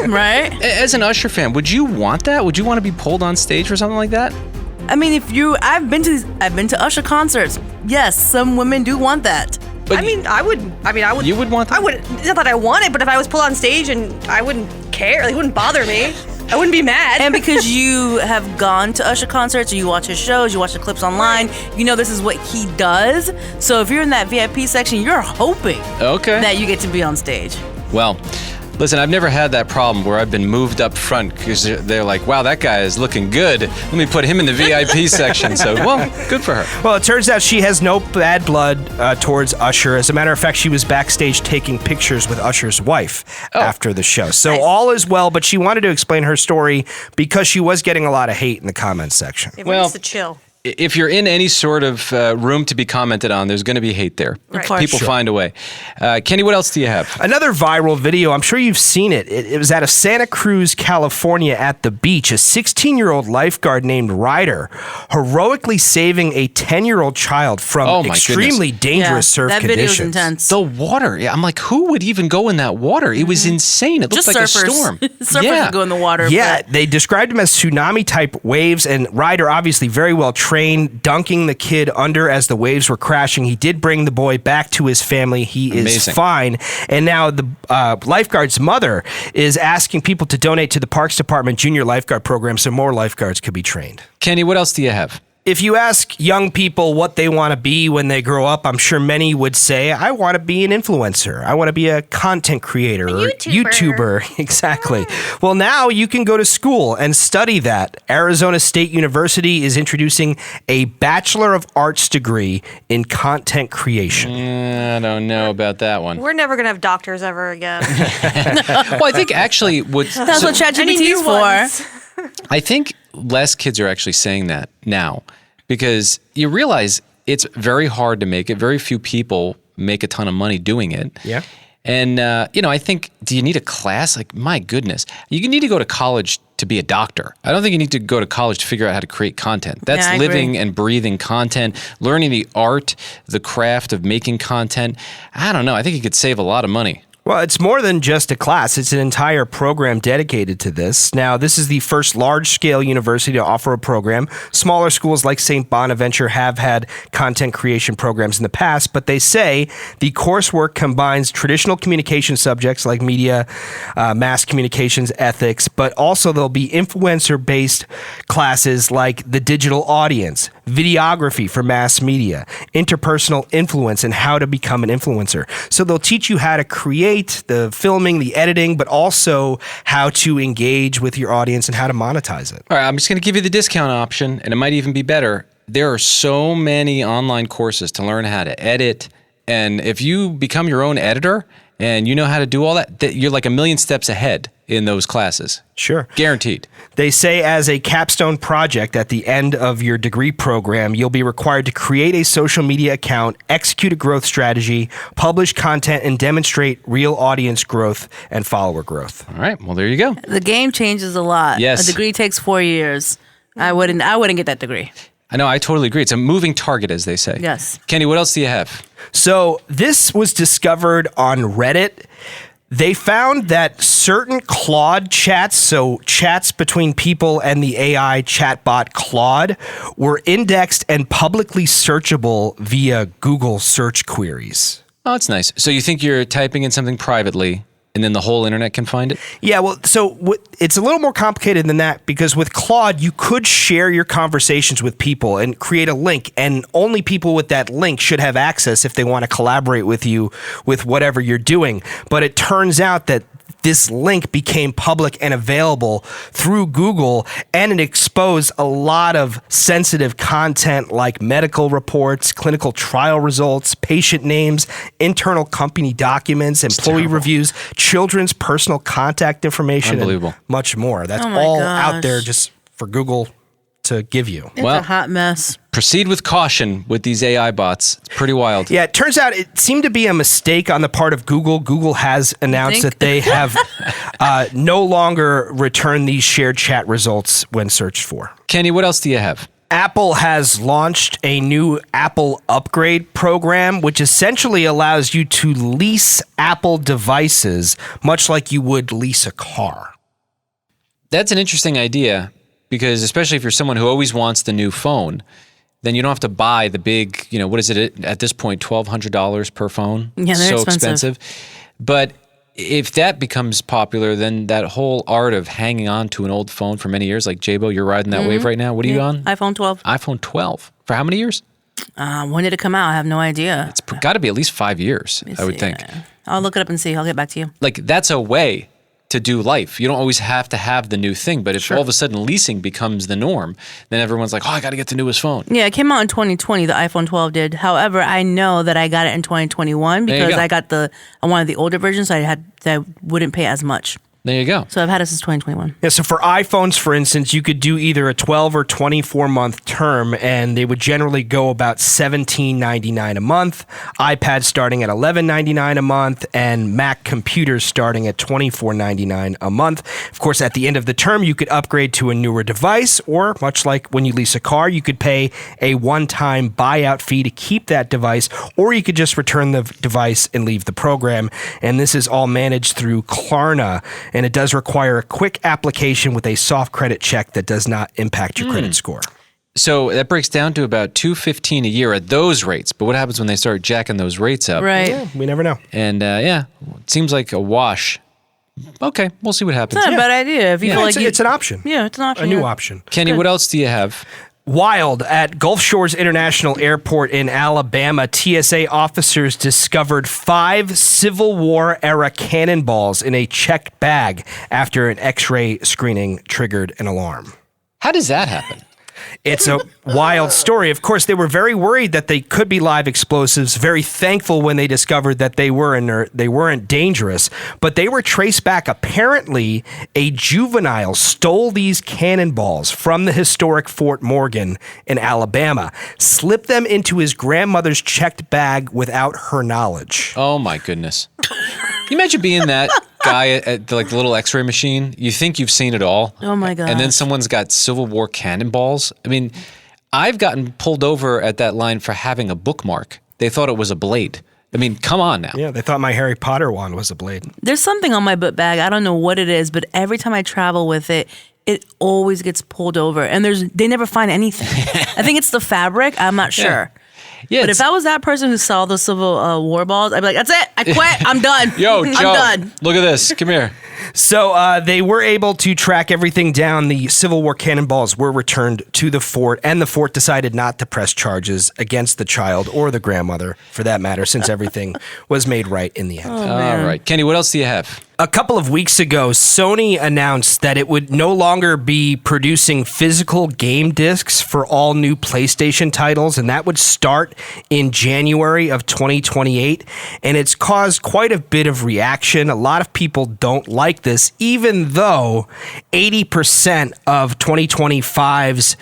Speaker 3: Right?
Speaker 1: as an Usher fan, would you want that? Would you want to be pulled on stage for something like that?
Speaker 3: I mean, I've been to Usher concerts. Yes, some women do want that.
Speaker 1: But
Speaker 4: I mean, I would.
Speaker 1: You would want that?
Speaker 4: I would. Not that I want it, but if I was pulled on stage and I wouldn't care, like, it wouldn't bother me. I wouldn't be mad.
Speaker 3: And because you have gone to Usher concerts, or you watch his shows, you watch the clips online, you know this is what he does. So if you're in that VIP section, you're hoping that you get to be on stage.
Speaker 1: Well, listen, I've never had that problem where I've been moved up front because they're like, wow, that guy is looking good. Let me put him in the VIP section. So, well, good for her.
Speaker 5: Well, it turns out she has no bad blood towards Usher. As a matter of fact, she was backstage taking pictures with Usher's wife after the show. So all is well, but she wanted to explain her story because she was getting a lot of hate in the comments section.
Speaker 4: Everyone needs to chill.
Speaker 1: If you're in any sort of room to be commented on, there's going to be hate there.
Speaker 4: Right.
Speaker 1: People find a way. Kenny, what else do you have?
Speaker 5: Another viral video, I'm sure you've seen it. It was out of Santa Cruz, California at the beach. A 16-year-old lifeguard named Ryder heroically saving a 10-year-old child from extremely dangerous surf
Speaker 3: that
Speaker 5: conditions.
Speaker 3: video's intense.
Speaker 1: The water. Yeah, I'm like, who would even go in that water? It was insane. It looked
Speaker 3: Just
Speaker 1: like
Speaker 3: surfers.
Speaker 1: a storm.
Speaker 3: Surfers would go in the water.
Speaker 5: Yeah,
Speaker 3: but
Speaker 5: they described him as tsunami-type waves, and Ryder, obviously very well trained, dunking the kid under as the waves were crashing. He did bring the boy back to his family. He is fine. And now the lifeguard's mother is asking people to donate to the Parks Department Junior Lifeguard Program so more lifeguards could be trained.
Speaker 1: Kenny, what else do you have?
Speaker 5: If you ask young people what they want to be when they grow up, I'm sure many would say, I want to be an influencer. I want to be a content creator or YouTuber. Exactly. Well, now you can go to school and study that. Arizona State University is introducing a Bachelor of Arts degree in content creation.
Speaker 1: I don't know about that one.
Speaker 4: We're never gonna have doctors ever again.
Speaker 1: Well, I think actually
Speaker 3: that's what ChatGPT is for.
Speaker 1: I think less kids are actually saying that now because you realize it's very hard to make it. Very few people make a ton of money doing it.
Speaker 5: Yeah.
Speaker 1: And, I think, do you need a class? Like, my goodness. You need to go to college to be a doctor. I don't think you need to go to college to figure out how to create content. That's
Speaker 3: I
Speaker 1: living
Speaker 3: agree.
Speaker 1: and breathing content, learning the art, the craft of making content. I don't know. I think you could save a lot of money.
Speaker 5: Well, it's more than just a class. It's an entire program dedicated to this. Now, this is the first large-scale university to offer a program. Smaller schools like St. Bonaventure have had content creation programs in the past, but they say the coursework combines traditional communication subjects like media, mass communications, ethics, but also there'll be influencer-based classes like the digital audience, videography for mass media, interpersonal influence, and how to become an influencer. So they'll teach you how to create the filming, the editing, but also how to engage with your audience and how to monetize it.
Speaker 1: All right, I'm just going to give you the discount option, and it might even be better. There are so many online courses to learn how to edit, and if you become your own editor and you know how to do all that, you're like a million steps ahead in those classes.
Speaker 5: Sure.
Speaker 1: Guaranteed.
Speaker 5: They say as a capstone project at the end of your degree program, you'll be required to create a social media account, execute a growth strategy, publish content, and demonstrate real audience growth and follower growth.
Speaker 1: All right. Well, there you go.
Speaker 3: The game changes a lot.
Speaker 1: Yes.
Speaker 3: A degree takes 4 years. I wouldn't get that degree.
Speaker 1: I know. I totally agree. It's a moving target, as they say.
Speaker 3: Yes.
Speaker 1: Kenny, what else do you have?
Speaker 5: So this was discovered on Reddit. They found that certain Claude chats, so chats between people and the AI chatbot Claude, were indexed and publicly searchable via Google search queries.
Speaker 1: Oh, that's nice. So you think you're typing in something privately and then the whole internet can find it?
Speaker 5: Yeah, well, so it's a little more complicated than that because with Claude, you could share your conversations with people and create a link, and only people with that link should have access if they want to collaborate with you with whatever you're doing. But it turns out that this link became public and available through Google, and it exposed a lot of sensitive content like medical reports, clinical trial results, patient names, internal company documents, employee reviews, children's personal contact information, and much more. That's all out there just for Google to give you.
Speaker 3: It's a hot mess.
Speaker 1: Proceed with caution with these AI bots. It's pretty wild.
Speaker 5: Yeah, it turns out it seemed to be a mistake on the part of Google. Google has announced that they have no longer returned these shared chat results when searched for.
Speaker 1: Kenny, what else do you have?
Speaker 5: Apple has launched a new Apple upgrade program, which essentially allows you to lease Apple devices, much like you would lease a car.
Speaker 1: That's an interesting idea. Because especially if you're someone who always wants the new phone, then you don't have to buy the big, what is it at this point, $1,200 per phone?
Speaker 3: Yeah, they're
Speaker 1: so expensive. But if that becomes popular, then that whole art of hanging on to an old phone for many years, like JBo, you're riding that wave right now. What are you on?
Speaker 3: iPhone 12.
Speaker 1: iPhone 12. For how many years?
Speaker 3: When did it come out? I have no idea.
Speaker 1: It's got to be at least 5 years, I would think.
Speaker 3: I'll look it up and see. I'll get back to you.
Speaker 1: Like, that's a way to do life. You don't always have to have the new thing, but if all of a sudden leasing becomes the norm, then everyone's like, oh, I got to get the newest phone.
Speaker 3: Yeah, it came out in 2020, the iPhone 12 did. However, I know that I got it in 2021 because I wanted the older version, so I wouldn't pay as much.
Speaker 1: There you go.
Speaker 3: So I've had it since 2021.
Speaker 5: Yeah, so for iPhones, for instance, you could do either a 12 or 24-month term, and they would generally go about $17.99 a month, iPads starting at $11.99 a month, and Mac computers starting at $24.99 a month. Of course, at the end of the term, you could upgrade to a newer device, or much like when you lease a car, you could pay a one-time buyout fee to keep that device, or you could just return the device and leave the program. And this is all managed through Klarna, and it does require a quick application with a soft credit check that does not impact your credit score.
Speaker 1: So that breaks down to about $215 a year at those rates. But what happens when they start jacking those rates up?
Speaker 3: Right.
Speaker 5: Yeah, we never know.
Speaker 1: And it seems like a wash. Okay, we'll see what happens.
Speaker 3: It's not a bad idea. If you feel like
Speaker 5: it's an option.
Speaker 3: Yeah, it's an option.
Speaker 5: A new option.
Speaker 1: Kenny, what else do you have?
Speaker 5: Wild. At Gulf Shores International Airport in Alabama, TSA officers discovered 5 Civil War-era cannonballs in a checked bag after an X-ray screening triggered an alarm.
Speaker 1: How does that happen?
Speaker 5: It's a wild story. Of course, they were very worried that they could be live explosives, very thankful when they discovered that they weren't dangerous, but they were traced back. Apparently, a juvenile stole these cannonballs from the historic Fort Morgan in Alabama, slipped them into his grandmother's checked bag without her knowledge.
Speaker 1: Oh, my goodness. Can you imagine being that guy at the little X-ray machine? You think you've seen it all.
Speaker 3: Oh, my God.
Speaker 1: And then someone's got Civil War cannonballs. I mean, I've gotten pulled over at that line for having a bookmark. They thought it was a blade. I mean, come on now.
Speaker 5: Yeah, they thought my Harry Potter wand was a blade.
Speaker 3: There's something on my book bag. I don't know what it is, but every time I travel with it, it always gets pulled over, and they never find anything. I think it's the fabric. I'm not sure.
Speaker 1: Yeah,
Speaker 3: but if I was that person who saw the Civil War balls, I'd be like, that's it. I quit. I'm done.
Speaker 1: Yo, Joe,
Speaker 3: I'm done.
Speaker 1: Look at this. Come here.
Speaker 5: So they were able to track everything down. The Civil War cannonballs were returned to the fort, and the fort decided not to press charges against the child or the grandmother, for that matter, since everything was made right in the end.
Speaker 1: All right. Kenny, what else do you have?
Speaker 5: A couple of weeks ago, Sony announced that it would no longer be producing physical game discs for all new PlayStation titles, and that would start in January of 2028. And it's caused quite a bit of reaction. A lot of people don't like this, even though 80% of 2025's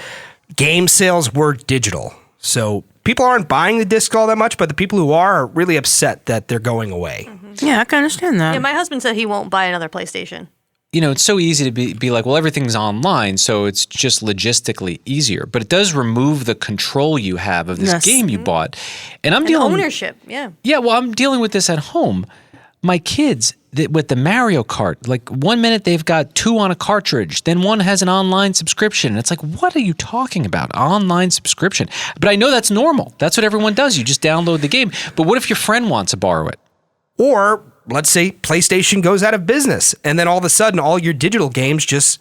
Speaker 5: game sales were digital. So people aren't buying the disc all that much, but the people who are really upset that they're going away.
Speaker 3: Yeah, I can understand that.
Speaker 4: Yeah, my husband said he won't buy another PlayStation.
Speaker 1: You know, it's so easy to be like, well, everything's online, so it's just logistically easier. But it does remove the control you have of this game you bought. And
Speaker 4: ownership, yeah.
Speaker 1: Yeah, well, I'm dealing with this at home. My kids, with the Mario Kart, like 1 minute they've got 2 on a cartridge, then one has an online subscription. And it's like, what are you talking about? Online subscription. But I know that's normal. That's what everyone does. You just download the game. But what if your friend wants to borrow it?
Speaker 5: Or let's say PlayStation goes out of business, and then all of a sudden all your digital games just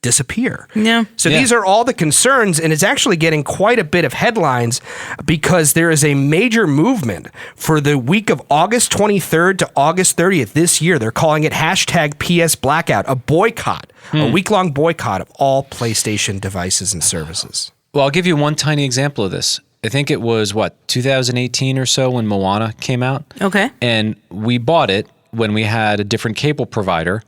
Speaker 5: disappear.
Speaker 3: Yeah.
Speaker 5: So these are all the concerns, and it's actually getting quite a bit of headlines because there is a major movement for the week of August 23rd to August 30th this year. They're calling it #PS Blackout, a boycott, a week-long boycott of all PlayStation devices and services.
Speaker 1: Well, I'll give you one tiny example of this. I think it was, 2018 or so when Moana came out?
Speaker 3: Okay.
Speaker 1: And we bought it when we had a different cable provider.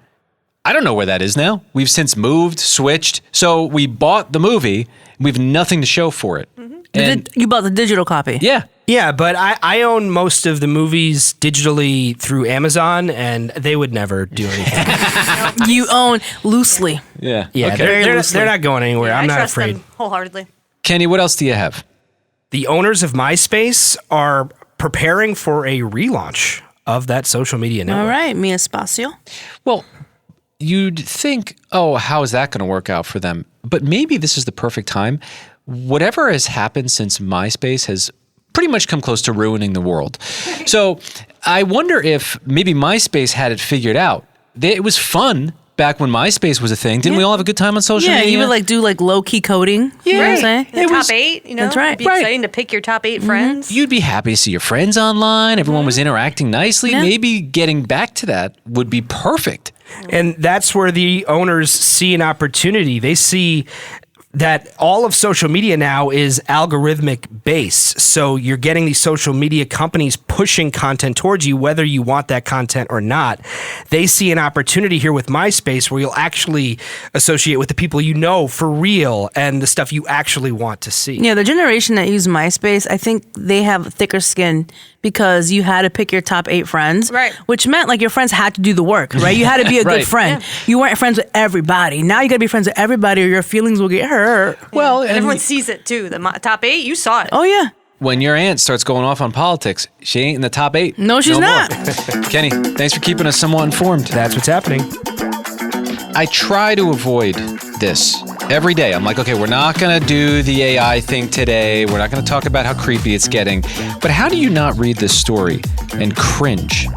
Speaker 1: I don't know where that is now. We've since moved, switched. So we bought the movie. We have nothing to show for it.
Speaker 3: Mm-hmm. And you bought the digital copy?
Speaker 1: Yeah.
Speaker 5: Yeah, but I own most of the movies digitally through Amazon, and they would never do anything.
Speaker 3: You own loosely.
Speaker 1: Yeah.
Speaker 5: Yeah,
Speaker 1: Okay.
Speaker 5: they're not going anywhere. I'm
Speaker 4: I
Speaker 5: not
Speaker 4: trust
Speaker 5: afraid.
Speaker 4: them wholeheartedly.
Speaker 1: Kenny, what else do you have?
Speaker 5: The owners of MySpace are preparing for a relaunch of that social media network.
Speaker 3: All right, mi espacio.
Speaker 1: Well, you'd think, oh, how is that going to work out for them? But maybe this is the perfect time. Whatever has happened since MySpace has pretty much come close to ruining the world. So I wonder if maybe MySpace had it figured out. It was fun back when MySpace was a thing. Didn't we all have a good time on social media?
Speaker 3: Yeah, you would do low-key coding.
Speaker 1: Yeah.
Speaker 3: You know what I'm saying?
Speaker 4: The top 8, you know?
Speaker 3: That's right.
Speaker 4: It'd be exciting to pick your top 8 friends.
Speaker 1: You'd be happy to see your friends online. Everyone was interacting nicely.
Speaker 3: Yeah.
Speaker 1: Maybe getting back to that would be perfect.
Speaker 5: And that's where the owners see an opportunity. They see that all of social media now is algorithmic based. So you're getting these social media companies pushing content towards you, whether you want that content or not. They see an opportunity here with MySpace where you'll actually associate with the people you know for real and the stuff you actually want to see.
Speaker 3: Yeah, the generation that used MySpace, I think they have thicker skin because you had to pick your top 8 friends.
Speaker 4: Right.
Speaker 3: Which meant your friends had to do the work, right? You had to be a good friend. Yeah. You weren't friends with everybody. Now you got to be friends with everybody or your feelings will get hurt.
Speaker 1: Well,
Speaker 4: and everyone sees it too. The top 8, you saw it.
Speaker 3: Oh, yeah.
Speaker 1: When your aunt starts going off on politics, she ain't in the top 8.
Speaker 3: No, she's not.
Speaker 1: Kenny, thanks for keeping us somewhat informed.
Speaker 5: That's what's happening.
Speaker 1: I try to avoid this every day. I'm like, okay, we're not going to do the AI thing today. We're not going to talk about how creepy it's getting. But how do you not read this story and cringe?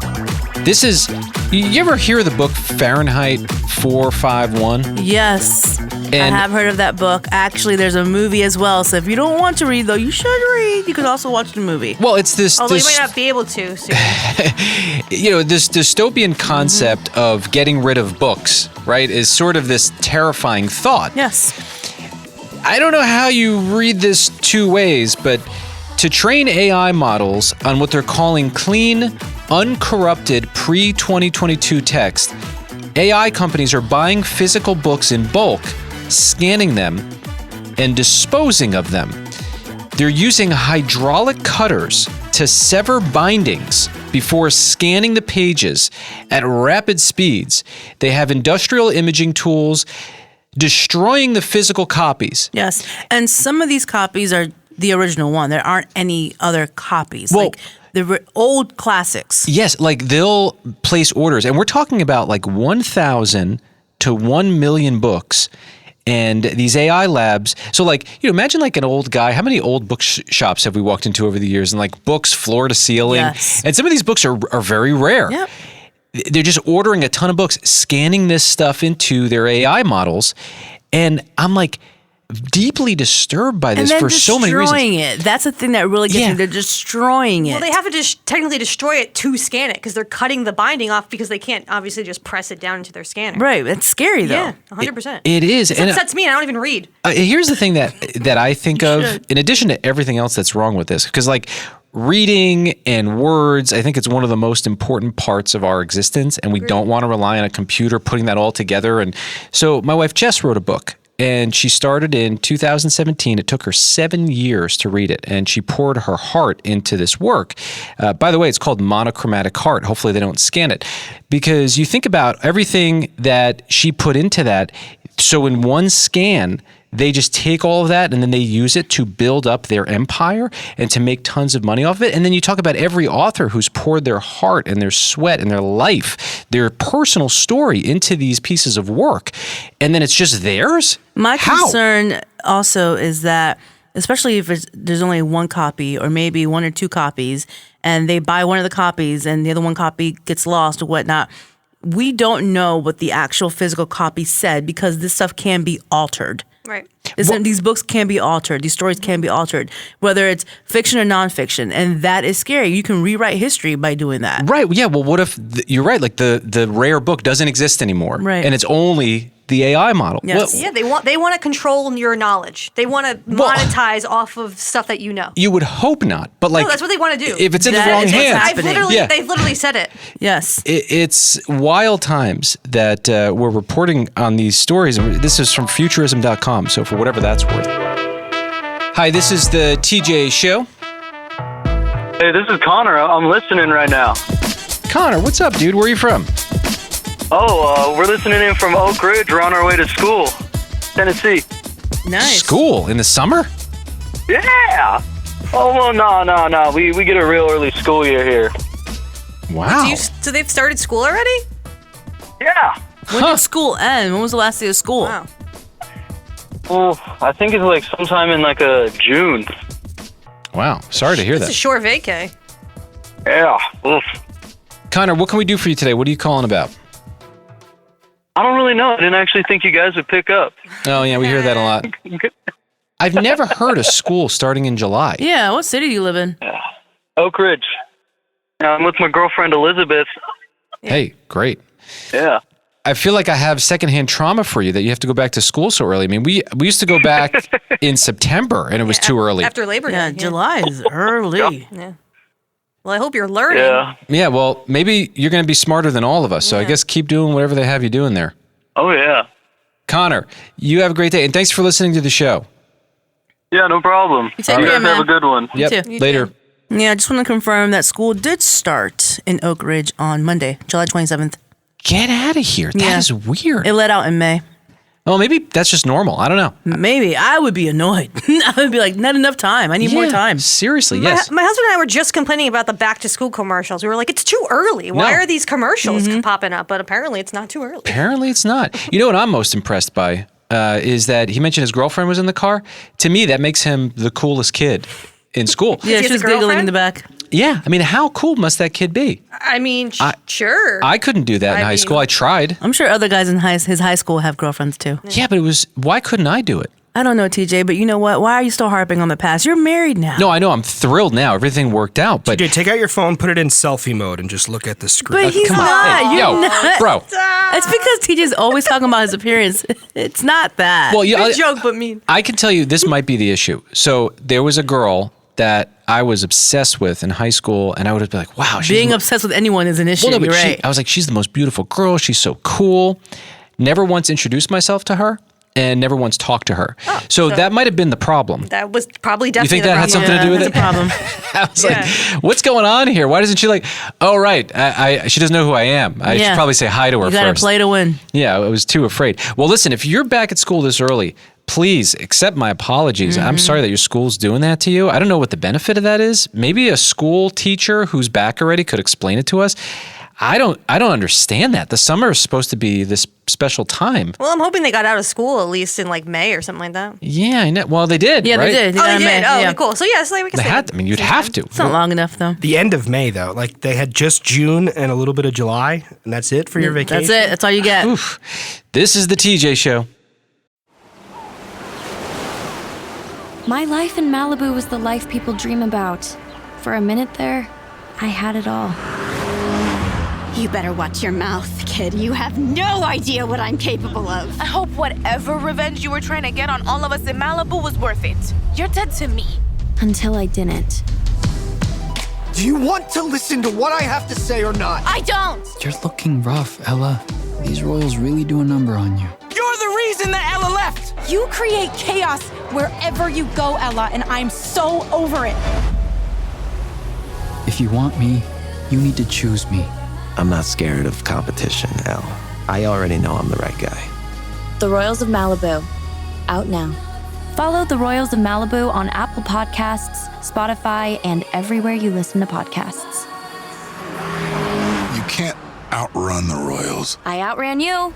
Speaker 1: This is, you ever hear the book Fahrenheit 451?
Speaker 3: Yes. I have heard of that book. Actually, there's a movie as well. So if you don't want to read, though, you should read. You could also watch the movie.
Speaker 1: Well, it's this...
Speaker 4: Although you might not be able to soon.
Speaker 1: This dystopian concept of getting rid of books, right, is sort of this terrifying thought.
Speaker 3: Yes.
Speaker 1: I don't know how you read this 2 ways, but to train AI models on what they're calling clean, uncorrupted pre-2022 text, AI companies are buying physical books in bulk, scanning them, and disposing of them. They're using hydraulic cutters to sever bindings before scanning the pages at rapid speeds. They have industrial imaging tools destroying the physical copies.
Speaker 3: Yes. And some of these copies are the original one. There aren't any other copies.
Speaker 1: Well,
Speaker 3: like the old classics.
Speaker 1: Yes, like they'll place orders, and we're talking about like 1,000 to 1 million books. And these AI labs, so like, imagine like an old guy. How many old bookshops have we walked into over the years? And like books floor to ceiling.
Speaker 3: Yes.
Speaker 1: And some of these books are very rare.
Speaker 3: Yep.
Speaker 1: They're just ordering a ton of books, scanning this stuff into their AI models. And I'm like deeply disturbed by this for so many reasons.
Speaker 3: Destroying it. That's the thing that really gets me. They're destroying it.
Speaker 4: Well, they have to technically destroy it to scan it because they're cutting the binding off because they can't obviously just press it down into their scanner.
Speaker 3: Right. It's scary, though.
Speaker 4: Yeah, 100%.
Speaker 1: It is.
Speaker 4: It upsets me and I don't even read.
Speaker 1: Here's the thing that I think of, in addition to everything else that's wrong with this, because like reading and words, I think it's one of the most important parts of our existence, and we don't want to rely on a computer putting that all together. And so my wife Jess wrote a book. And she started in 2017. It took her 7 years to read it, and she poured her heart into this work. By the way, it's called Monochromatic Heart. Hopefully they don't scan it. Because you think about everything that she put into that. So in one scan, they just take all of that and then they use it to build up their empire and to make tons of money off of it. And then you talk about every author who's poured their heart and their sweat and their life, their personal story into these pieces of work. And then it's just theirs?
Speaker 3: My concern also is that, especially if there's only one copy or maybe one or two copies, and they buy one of the copies and the other one copy gets lost or whatnot, we don't know what the actual physical copy said because this stuff can be altered.
Speaker 4: Right.
Speaker 3: These books can be altered. These stories can be altered, whether it's fiction or nonfiction. And that is scary. You can rewrite history by doing that.
Speaker 1: Right. Yeah. Well, what if you're right? Like the rare book doesn't exist anymore.
Speaker 3: Right.
Speaker 1: And it's only the AI model.
Speaker 3: Yes.
Speaker 4: Yeah, they want to control your knowledge. They want to monetize off of stuff that you know.
Speaker 1: You would hope not, but like,
Speaker 4: No, that's what they want to do.
Speaker 1: If it's in the wrong hands,
Speaker 4: they've literally said it.
Speaker 3: Yes.
Speaker 1: It's wild times that we're reporting on these stories. And this is from futurism.com. So for whatever that's worth. Hi, this is the TJ Show.
Speaker 11: Hey, this is Connor. I'm listening right now.
Speaker 1: Connor, what's up, dude? Where are you from?
Speaker 11: Oh, we're listening in from Oak Ridge. We're on our way to school, Tennessee.
Speaker 3: Nice.
Speaker 1: School in the summer?
Speaker 11: Yeah. Oh, well, no. We get a real early school year here.
Speaker 1: Wow.
Speaker 4: So they've started school already?
Speaker 11: Yeah.
Speaker 3: When did school end? When was the last day of school?
Speaker 4: Wow.
Speaker 11: Well, I think it's like sometime in like June.
Speaker 1: Wow. Sorry to hear
Speaker 4: It's a
Speaker 1: that.
Speaker 4: short vacay.
Speaker 11: Yeah. Oof.
Speaker 1: Connor, what can we do for you today? What are you calling about?
Speaker 11: I don't really know. I didn't actually think you guys would pick up.
Speaker 1: Oh, yeah, we hear that a lot. I've never heard of school starting in July.
Speaker 3: Yeah, what city do you live in?
Speaker 11: Oak Ridge. I'm with my girlfriend Elizabeth.
Speaker 1: Hey, great.
Speaker 11: Yeah.
Speaker 1: I feel like I have secondhand trauma for you that you have to go back to school so early. I mean, we used to go back in September, and it was too early.
Speaker 4: After Labor Day.
Speaker 3: Yeah, July is early.
Speaker 4: Yeah. Well, I hope you're learning.
Speaker 11: Yeah.
Speaker 1: Yeah, well, maybe you're going to be smarter than all of us, so I guess keep doing whatever they have you doing there.
Speaker 11: Oh, yeah.
Speaker 1: Connor, you have a great day, and thanks for listening to the show.
Speaker 11: Yeah, no problem.
Speaker 3: You take
Speaker 11: You
Speaker 3: care,
Speaker 11: guys have
Speaker 3: man.
Speaker 11: a good one.
Speaker 1: Yep,
Speaker 3: too.
Speaker 1: later.
Speaker 3: Yeah, I just want to confirm that school did start in Oak Ridge on Monday, July 27th.
Speaker 1: Get out of here. That is weird.
Speaker 3: It let out in May.
Speaker 1: Oh, maybe that's just normal. I don't know.
Speaker 3: Maybe. I would be annoyed. I would be like, not enough time. I need more time.
Speaker 1: Seriously,
Speaker 4: My
Speaker 1: yes.
Speaker 4: husband and I were just complaining about the back to school commercials. We were like, it's too early. Why
Speaker 1: No.
Speaker 4: are these commercials popping up? But apparently it's not too early.
Speaker 1: Apparently it's not. You know what I'm most impressed by is that he mentioned his girlfriend was in the car. To me, that makes him the coolest kid in school.
Speaker 3: Yeah,
Speaker 4: he
Speaker 3: she
Speaker 4: has
Speaker 3: was
Speaker 4: a
Speaker 3: giggling in
Speaker 4: girlfriend?
Speaker 3: the back.
Speaker 1: Yeah, I mean, how cool must that kid be?
Speaker 4: I mean, sure.
Speaker 1: I couldn't do that in
Speaker 4: I
Speaker 1: high
Speaker 4: mean-
Speaker 1: school. I tried.
Speaker 3: I'm sure other guys in his high school have girlfriends too.
Speaker 1: Yeah, but why couldn't I do it?
Speaker 3: I don't know, TJ, but you know what? Why are you still harping on the past? You're married now.
Speaker 1: No, I know. I'm thrilled now. Everything worked out. But
Speaker 5: TJ, take out your phone, put it in selfie mode, and just look at the screen.
Speaker 3: But he's
Speaker 1: come on.
Speaker 3: not.
Speaker 1: Hey,
Speaker 3: You're
Speaker 1: yo,
Speaker 3: not.
Speaker 1: bro.
Speaker 3: It's because TJ's always talking about his appearance. It's not that.
Speaker 1: Well, yeah,
Speaker 4: Good joke, but mean.
Speaker 1: I can tell you this might be the issue. So there was a girl that I was obsessed with in high school, and I would have been like, wow. She's
Speaker 3: Being obsessed with anyone is an issue.
Speaker 1: Well, no, but
Speaker 3: You're right.
Speaker 1: I was like, she's the most beautiful girl. She's so cool. Never once introduced myself to her and never once talked to her. So that might have been the problem.
Speaker 4: That was probably
Speaker 1: You
Speaker 4: definitely
Speaker 1: think that had
Speaker 4: the
Speaker 1: something to do with
Speaker 3: that's
Speaker 1: it?
Speaker 3: a problem.
Speaker 1: I was like, what's going on here? Why doesn't she like, oh, right. She doesn't know who I am. I should
Speaker 3: Yeah.
Speaker 1: probably say hi to her
Speaker 3: You got to
Speaker 1: first.
Speaker 3: play to win.
Speaker 1: Yeah, I was too afraid. Well, listen, if you're back at school this early, please accept my apologies. I'm sorry that your school's doing that to you. I don't know what the benefit of that is. Maybe a school teacher who's back already could explain it to us. I don't understand that. The summer is supposed to be this special time.
Speaker 4: Well, I'm hoping they got out of school at least in like May or something like that.
Speaker 1: Yeah, I know. Well, they did.
Speaker 3: Yeah,
Speaker 1: right?
Speaker 3: they did.
Speaker 4: Oh, they did.
Speaker 3: May.
Speaker 4: Oh,
Speaker 3: Yeah.
Speaker 4: okay, cool. So yeah, so we can
Speaker 1: They
Speaker 4: stay.
Speaker 1: had. I mean, you'd have to.
Speaker 3: It's not long enough, though.
Speaker 5: The end of May, though, like they had just June and a little bit of July, and that's it for your vacation.
Speaker 3: That's it. That's all you get.
Speaker 1: Oof. This is the TJ Show.
Speaker 12: My life in Malibu was the life people dream about. For a minute there, I had it all.
Speaker 13: You better watch your mouth, kid. You have no idea what I'm capable of.
Speaker 14: I hope whatever revenge you were trying to get on all of us in Malibu was worth it. You're dead to me.
Speaker 12: Until I didn't.
Speaker 15: Do you want to listen to what I have to say or not?
Speaker 14: I don't!
Speaker 16: You're looking rough, Ella. These royals really do a number on you.
Speaker 15: You're the reason that Ella left!
Speaker 17: You create chaos wherever you go, Ella, and I'm so over it.
Speaker 16: If you want me, you need to choose me.
Speaker 18: I'm not scared of competition, Elle. I already know I'm the right guy.
Speaker 12: The Royals of Malibu. Out now. Follow The Royals of Malibu on Apple Podcasts, Spotify, and everywhere you listen to podcasts.
Speaker 19: You can't outrun the Royals.
Speaker 12: I outran you.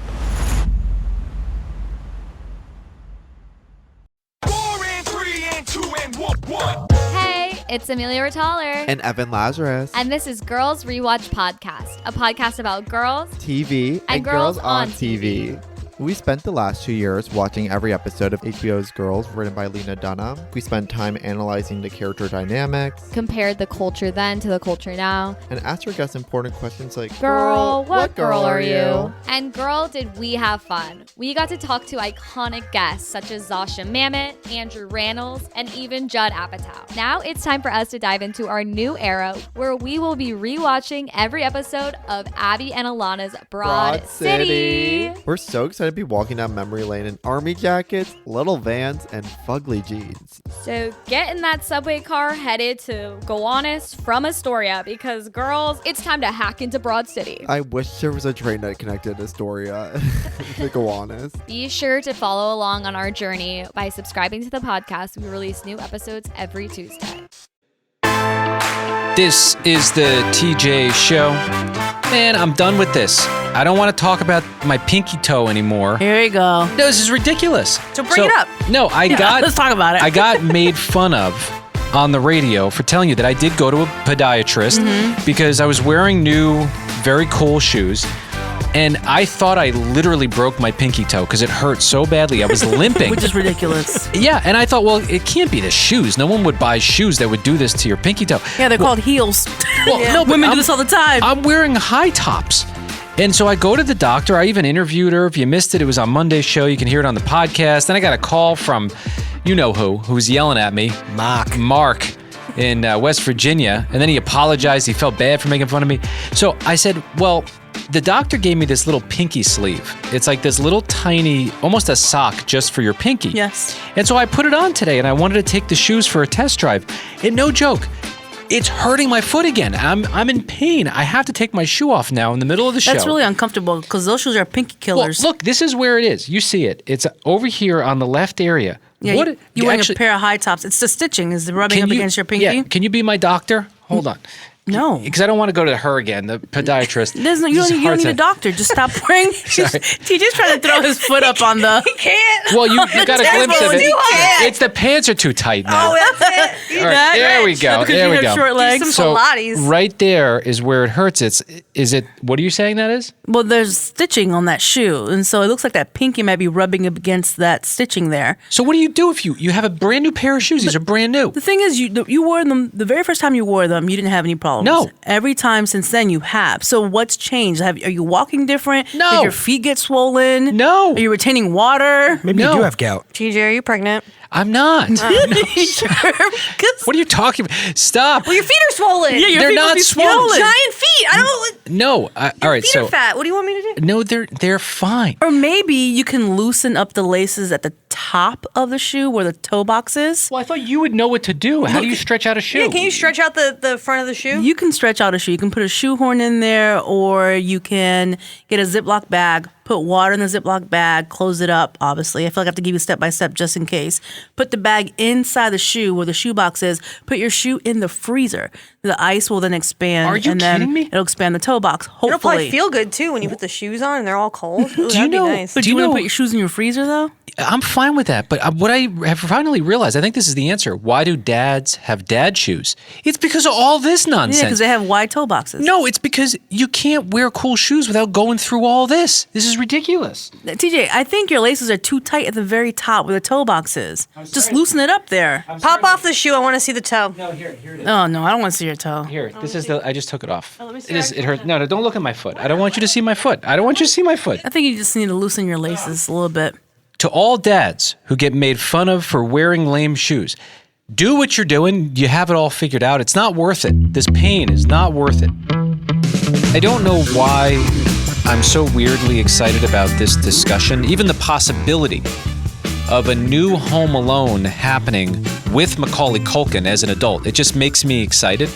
Speaker 15: 4 and 3 and 2 and 1.
Speaker 20: Hey, it's Amelia Retaller.
Speaker 21: And Evan Lazarus.
Speaker 20: And this is Girls Rewatch Podcast, a podcast about girls,
Speaker 21: TV,
Speaker 20: and girls on
Speaker 21: TV. We spent the last 2 years watching every episode of HBO's Girls, written by Lena Dunham. We spent time analyzing the character dynamics,
Speaker 20: compared the culture then to the culture now,
Speaker 21: and asked our guests important questions like,
Speaker 20: Girl, what girl are you? And girl, did we have fun. We got to talk to iconic guests such as Zasha Mamet, Andrew Rannells, and even Judd Apatow. Now it's time for us to dive into our new era where we will be rewatching every episode of Abby and Alana's Broad City.
Speaker 21: We're so excited to be walking down memory lane in army jackets, little vans, and fugly jeans.
Speaker 20: So get in that subway car headed to Gowanus from Astoria because, girls, it's time to hack into Broad City.
Speaker 21: I wish there was a train that connected Astoria to Gowanus.
Speaker 20: Be sure to follow along on our journey by subscribing to the podcast. We release new episodes every Tuesday.
Speaker 1: This is the TJ Show. Man, I'm done with this. I don't want to talk about my pinky toe anymore.
Speaker 3: Here you go.
Speaker 1: No, this is ridiculous.
Speaker 3: So bring it up.
Speaker 1: No,
Speaker 3: Let's talk about it.
Speaker 1: I got made fun of on the radio for telling you that I did go to a podiatrist because I was wearing new, very cool shoes. And I thought I literally broke my pinky toe because it hurt so badly. I was limping.
Speaker 3: Which is ridiculous.
Speaker 1: Yeah, and I thought, well, it can't be the shoes. No one would buy shoes that would do this to your pinky toe.
Speaker 3: Yeah, they're called heels.
Speaker 1: Well, no, but
Speaker 3: women do this all the time.
Speaker 1: I'm wearing high tops. And so I go to the doctor. I even interviewed her. If you missed it, it was on Monday's show. You can hear it on the podcast. Then I got a call from who's yelling at me. Mark in West Virginia. And then he apologized. He felt bad for making fun of me. So I said, well, the doctor gave me this little pinky sleeve. It's like this little tiny, almost a sock just for your pinky.
Speaker 3: Yes.
Speaker 1: And so I put it on today and I wanted to take the shoes for a test drive. And no joke, it's hurting my foot again. I'm in pain. I have to take my shoe off now in the middle of the show.
Speaker 3: That's really uncomfortable because those shoes are pinky killers.
Speaker 1: Well, look, this is where it is. You see it. It's over here on the left area.
Speaker 3: Yeah, you're wearing a pair of high tops. It's the stitching is rubbing up against your pinky.
Speaker 1: Yeah, can you be my doctor? Hold on.
Speaker 3: No.
Speaker 1: Because I don't want to go to her again, the podiatrist.
Speaker 3: You don't need a doctor. Just stop wearing. TJ's trying to throw his foot up on the.
Speaker 4: He can't.
Speaker 1: Well, you got a glimpse of it. It's the pants are too tight now.
Speaker 4: Oh, that's it.
Speaker 1: All right, there we go. There we go.
Speaker 3: Short legs.
Speaker 4: Do some Pilates.
Speaker 1: Right there is where it hurts. Is it? What are you saying that is?
Speaker 3: Well, there's stitching on that shoe, and so it looks like that pinky might be rubbing up against that stitching there.
Speaker 1: So what do you do if you have a brand new pair of shoes? These are brand new.
Speaker 3: The thing is, you wore them the very first time you wore them. You didn't have any problems.
Speaker 1: No.
Speaker 3: Every time since then you have. So what's changed? Are you walking different?
Speaker 1: No.
Speaker 3: Did your feet get swollen?
Speaker 1: No.
Speaker 3: Are you retaining water?
Speaker 5: Maybe you do have gout.
Speaker 4: TJ, are you pregnant?
Speaker 1: I'm not.
Speaker 3: Sure.
Speaker 1: What are you talking about? Stop.
Speaker 4: Well, your feet are swollen.
Speaker 3: Yeah, your
Speaker 1: They're
Speaker 3: feet
Speaker 1: not
Speaker 3: must be
Speaker 1: swollen.
Speaker 4: Giant feet. I don't.
Speaker 1: No. All right.
Speaker 4: Feet
Speaker 1: So
Speaker 4: are fat. What do you want me to do?
Speaker 1: no, they're fine.
Speaker 3: Or maybe you can loosen up the laces at the top of the shoe where the toe box is.
Speaker 1: Well, I thought you would know what to do. How do you stretch out a shoe?
Speaker 4: Yeah, can you stretch out the front of the shoe?
Speaker 3: You can stretch out a shoe. You can put a shoehorn in there, or you can get a Ziploc bag, Put water in the Ziploc bag, close it up, obviously. I feel like I have to give you step-by-step just in case. Put the bag inside the shoe where the shoe box is. Put your shoe in the freezer. The ice will then expand.
Speaker 1: Are you kidding me?
Speaker 3: It'll expand the toe box, hopefully.
Speaker 4: It'll probably feel good, too, when you put the shoes on and they're all cold. Ooh, that'd be nice.
Speaker 3: But do you want to put your shoes in your freezer, though?
Speaker 1: I'm fine with that, but what I have finally realized, I think this is the answer. Why do dads have dad shoes? It's because of all this nonsense.
Speaker 3: Yeah, because they have wide toe boxes.
Speaker 1: No, it's because you can't wear cool shoes without going through all this. This is ridiculous.
Speaker 3: TJ, I think your laces are too tight at the very top where the toe box is. Just loosen it up there.
Speaker 4: Pop off the shoe. I want to see the toe.
Speaker 1: No, here it is.
Speaker 3: Oh, no, I don't want to see your toe.
Speaker 1: Here, this is I just took it off. It hurts. No, don't look at my foot. I don't want you to see my foot. I don't want you to see my foot.
Speaker 3: I think you just need to loosen your laces a little bit.
Speaker 1: To all dads who get made fun of for wearing lame shoes, do what you're doing. You have it all figured out. It's not worth it. This pain is not worth it. I don't know why I'm so weirdly excited about this discussion. Even the possibility of a new Home Alone happening with Macaulay Culkin as an adult, it just makes me excited.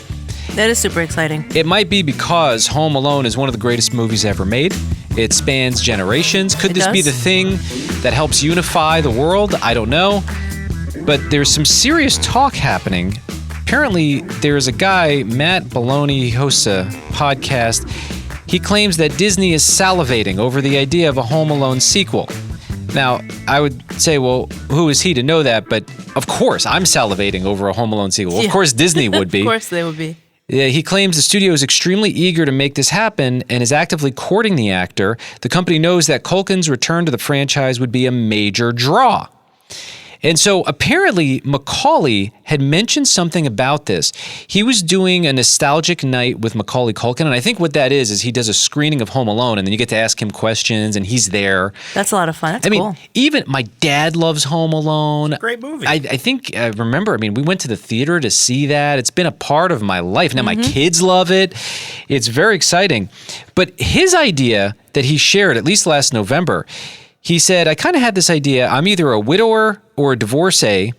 Speaker 3: That is super exciting.
Speaker 1: It might be because Home Alone is one of the greatest movies ever made. It spans generations. Could this be the thing that helps unify the world? I don't know. But there's some serious talk happening. Apparently, there's a guy, Matt Baloney, he hosts a podcast. He claims that Disney is salivating over the idea of a Home Alone sequel. Now, I would say, well, who is he to know that? But of course, I'm salivating over a Home Alone sequel. Of course, Disney would be.
Speaker 3: Of course they would be.
Speaker 1: He claims the studio is extremely eager to make this happen and is actively courting the actor. The company knows that Culkin's return to the franchise would be a major draw. And so apparently Macaulay had mentioned something about this. He was doing a nostalgic night with Macaulay Culkin, and I think what that is he does a screening of Home Alone, and then you get to ask him questions, and he's there.
Speaker 3: That's a lot of fun. That's cool.
Speaker 1: I mean, even my dad loves Home Alone.
Speaker 5: Great movie.
Speaker 1: I think, I remember, we went to the theater to see that. It's been a part of my life. Now my kids love it. It's very exciting. But his idea that he shared, at least last November, he said, I kind of had this idea. I'm either a widower or a divorcee,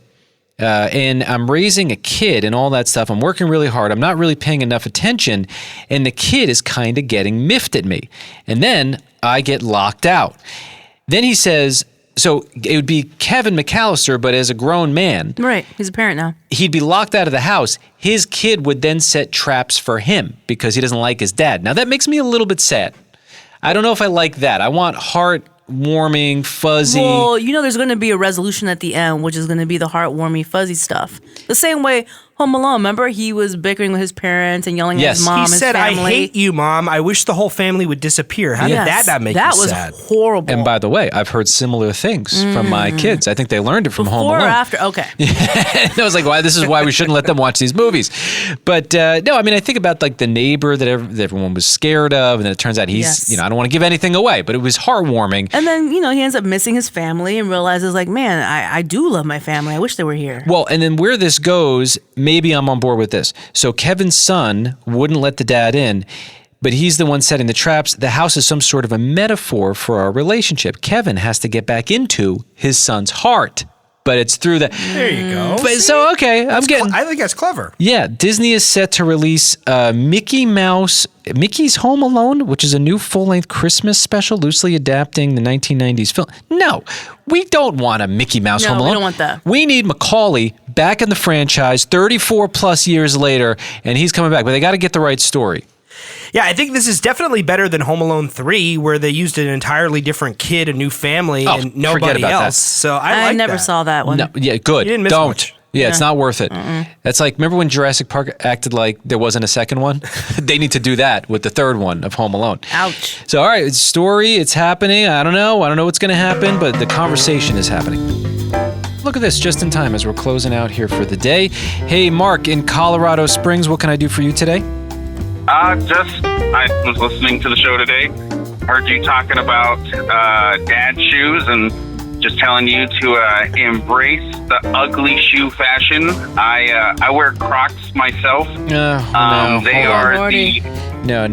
Speaker 1: and I'm raising a kid and all that stuff. I'm working really hard. I'm not really paying enough attention, and the kid is kind of getting miffed at me. And then I get locked out. Then he says, so it would be Kevin McAllister, but as a grown man.
Speaker 3: Right. He's a parent now.
Speaker 1: He'd be locked out of the house. His kid would then set traps for him because he doesn't like his dad. Now, that makes me a little bit sad. I don't know if I like that. I want heartwarming, fuzzy.
Speaker 3: Well, there's going to be a resolution at the end, which is going to be the heartwarming, fuzzy stuff. The same way Home Alone, remember? He was bickering with his parents and yelling at his mom,
Speaker 5: he said,
Speaker 3: his family.
Speaker 5: I hate you, Mom. I wish the whole family would disappear. How did that not make you sad?
Speaker 3: That was horrible.
Speaker 1: And by the way, I've heard similar things from my kids. I think they learned it from Home Alone.
Speaker 3: Before or after? Okay.
Speaker 1: I was like, this is why we shouldn't let them watch these movies. But no, I think about like the neighbor that everyone was scared of, and then it turns out he's, I don't want to give anything away, but it was heartwarming.
Speaker 3: And then, he ends up missing his family and realizes like, man, I do love my family. I wish they were here.
Speaker 1: Well, and then where this goes, maybe I'm on board with this. So Kevin's son wouldn't let the dad in, but he's the one setting the traps. The house is some sort of a metaphor for our relationship. Kevin has to get back into his son's heart, but it's through the...
Speaker 5: There you go.
Speaker 1: But, so, okay, I
Speaker 5: think that's clever.
Speaker 1: Yeah, Disney is set to release Mickey's Home Alone, which is a new full-length Christmas special, loosely adapting the 1990s film. No, we don't want a Mickey Mouse Home Alone.
Speaker 3: We don't want that.
Speaker 1: We need Macaulay back in the franchise 34 plus years later, and he's coming back, but they got to get the right story.
Speaker 5: Yeah, I think this is definitely better than Home Alone 3, where they used an entirely different kid, a new family, and nobody else. So I
Speaker 3: never saw that one.
Speaker 1: No, yeah, good.
Speaker 5: You didn't miss
Speaker 1: Don't.
Speaker 5: much.
Speaker 1: Yeah, it's not worth it. That's like, remember when Jurassic Park acted like there wasn't a second one? They need to do that with the third one of Home Alone.
Speaker 3: Ouch.
Speaker 1: So, all right, story, it's happening. I don't know what's going to happen, but the conversation is happening. Look at this, just in time as we're closing out here for the day. Hey, Mark in Colorado Springs, what can I do for you today?
Speaker 2: I was listening to the show today. Heard you talking about dad shoes and just telling you to embrace the ugly shoe fashion. I wear Crocs myself.
Speaker 1: No.
Speaker 2: They are the...
Speaker 1: No.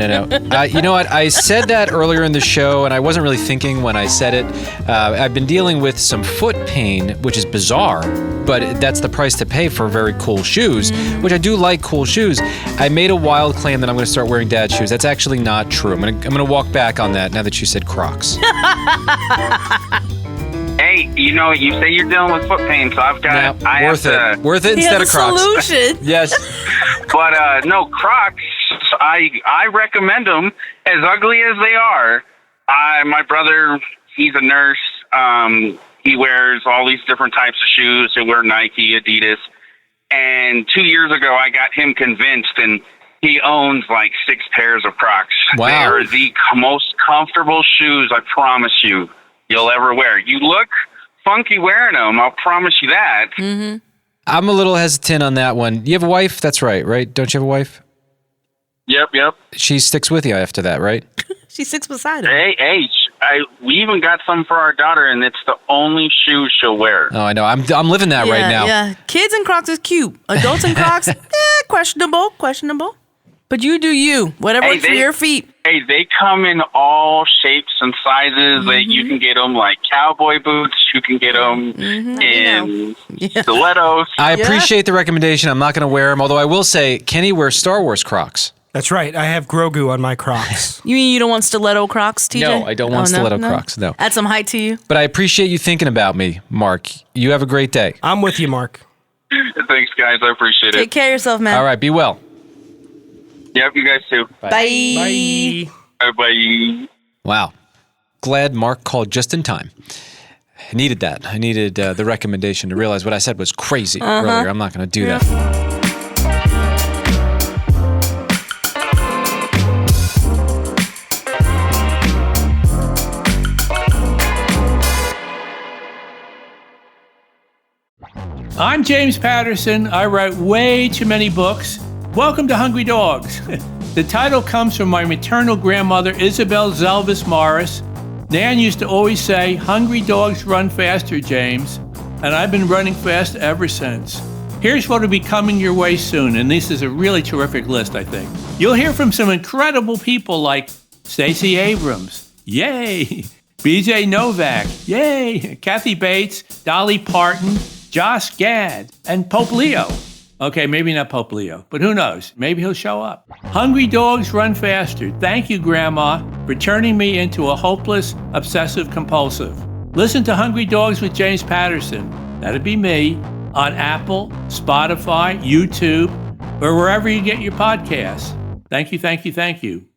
Speaker 1: You know what? I said that earlier in the show, and I wasn't really thinking when I said it. I've been dealing with some foot pain, which is bizarre, but that's the price to pay for very cool shoes, which I do like cool shoes. I made a wild claim that I'm going to start wearing dad shoes. That's actually not true. I'm going to walk back on that now that you said Crocs.
Speaker 2: Hey, you say you're dealing with foot pain, so I've got...
Speaker 1: Worth it instead of Crocs.
Speaker 3: Solution.
Speaker 1: Yes.
Speaker 2: But no, Crocs, I recommend them as ugly as they are. My brother, he's a nurse. He wears all these different types of shoes. He wears Nike, Adidas. And 2 years ago, I got him convinced, and he owns like 6 pairs of Crocs.
Speaker 1: Wow.
Speaker 2: They are the most comfortable shoes, I promise you'll ever wear. You look funky wearing them, I'll promise you that.
Speaker 3: Mm-hmm.
Speaker 1: I'm a little hesitant on that one. You have a wife? That's right? Don't you have a wife?
Speaker 2: Yep.
Speaker 1: She sticks with you after that, right?
Speaker 3: She sits beside him.
Speaker 2: Hey, we even got some for our daughter, and it's the only shoe she'll wear.
Speaker 1: Oh, I know. I'm living that right now.
Speaker 3: Yeah, kids in Crocs is cute. Adults in Crocs, questionable. But you do you. Whatever works for your feet.
Speaker 2: Hey, they come in all shapes and sizes. You can get them like cowboy boots. You can get them in stilettos.
Speaker 1: I appreciate the recommendation. I'm not going to wear them, although I will say Kenny wears Star Wars Crocs.
Speaker 5: That's right. I have Grogu on my Crocs.
Speaker 3: You mean you don't want stiletto Crocs, TJ?
Speaker 1: No, I don't want stiletto Crocs, no.
Speaker 3: Add some height to you.
Speaker 1: But I appreciate you thinking about me, Mark. You have a great day.
Speaker 5: I'm with you, Mark.
Speaker 2: Thanks, guys. I appreciate it.
Speaker 3: Take care of yourself, man.
Speaker 1: All right, be well.
Speaker 2: Yep, you guys too.
Speaker 3: Bye.
Speaker 2: Bye.
Speaker 1: Wow. Glad Mark called just in time. I needed that. I needed the recommendation to realize what I said was crazy earlier. I'm not going to do that.
Speaker 6: I'm James Patterson. I write way too many books. Welcome to Hungry Dogs. The title comes from my maternal grandmother, Isabel Zelvis Morris. Nan used to always say, "Hungry dogs run faster, James." And I've been running fast ever since. Here's what will be coming your way soon, and this is a really terrific list, I think. You'll hear from some incredible people like Stacey Abrams, yay! BJ Novak, yay! Kathy Bates, Dolly Parton, Josh Gad, and Pope Leo. Okay, maybe not Pope Leo, but who knows? Maybe he'll show up. Hungry dogs run faster. Thank you, Grandma, for turning me into a hopeless, obsessive-compulsive. Listen to Hungry Dogs with James Patterson. That'd be me on Apple, Spotify, YouTube, or wherever you get your podcasts. Thank you.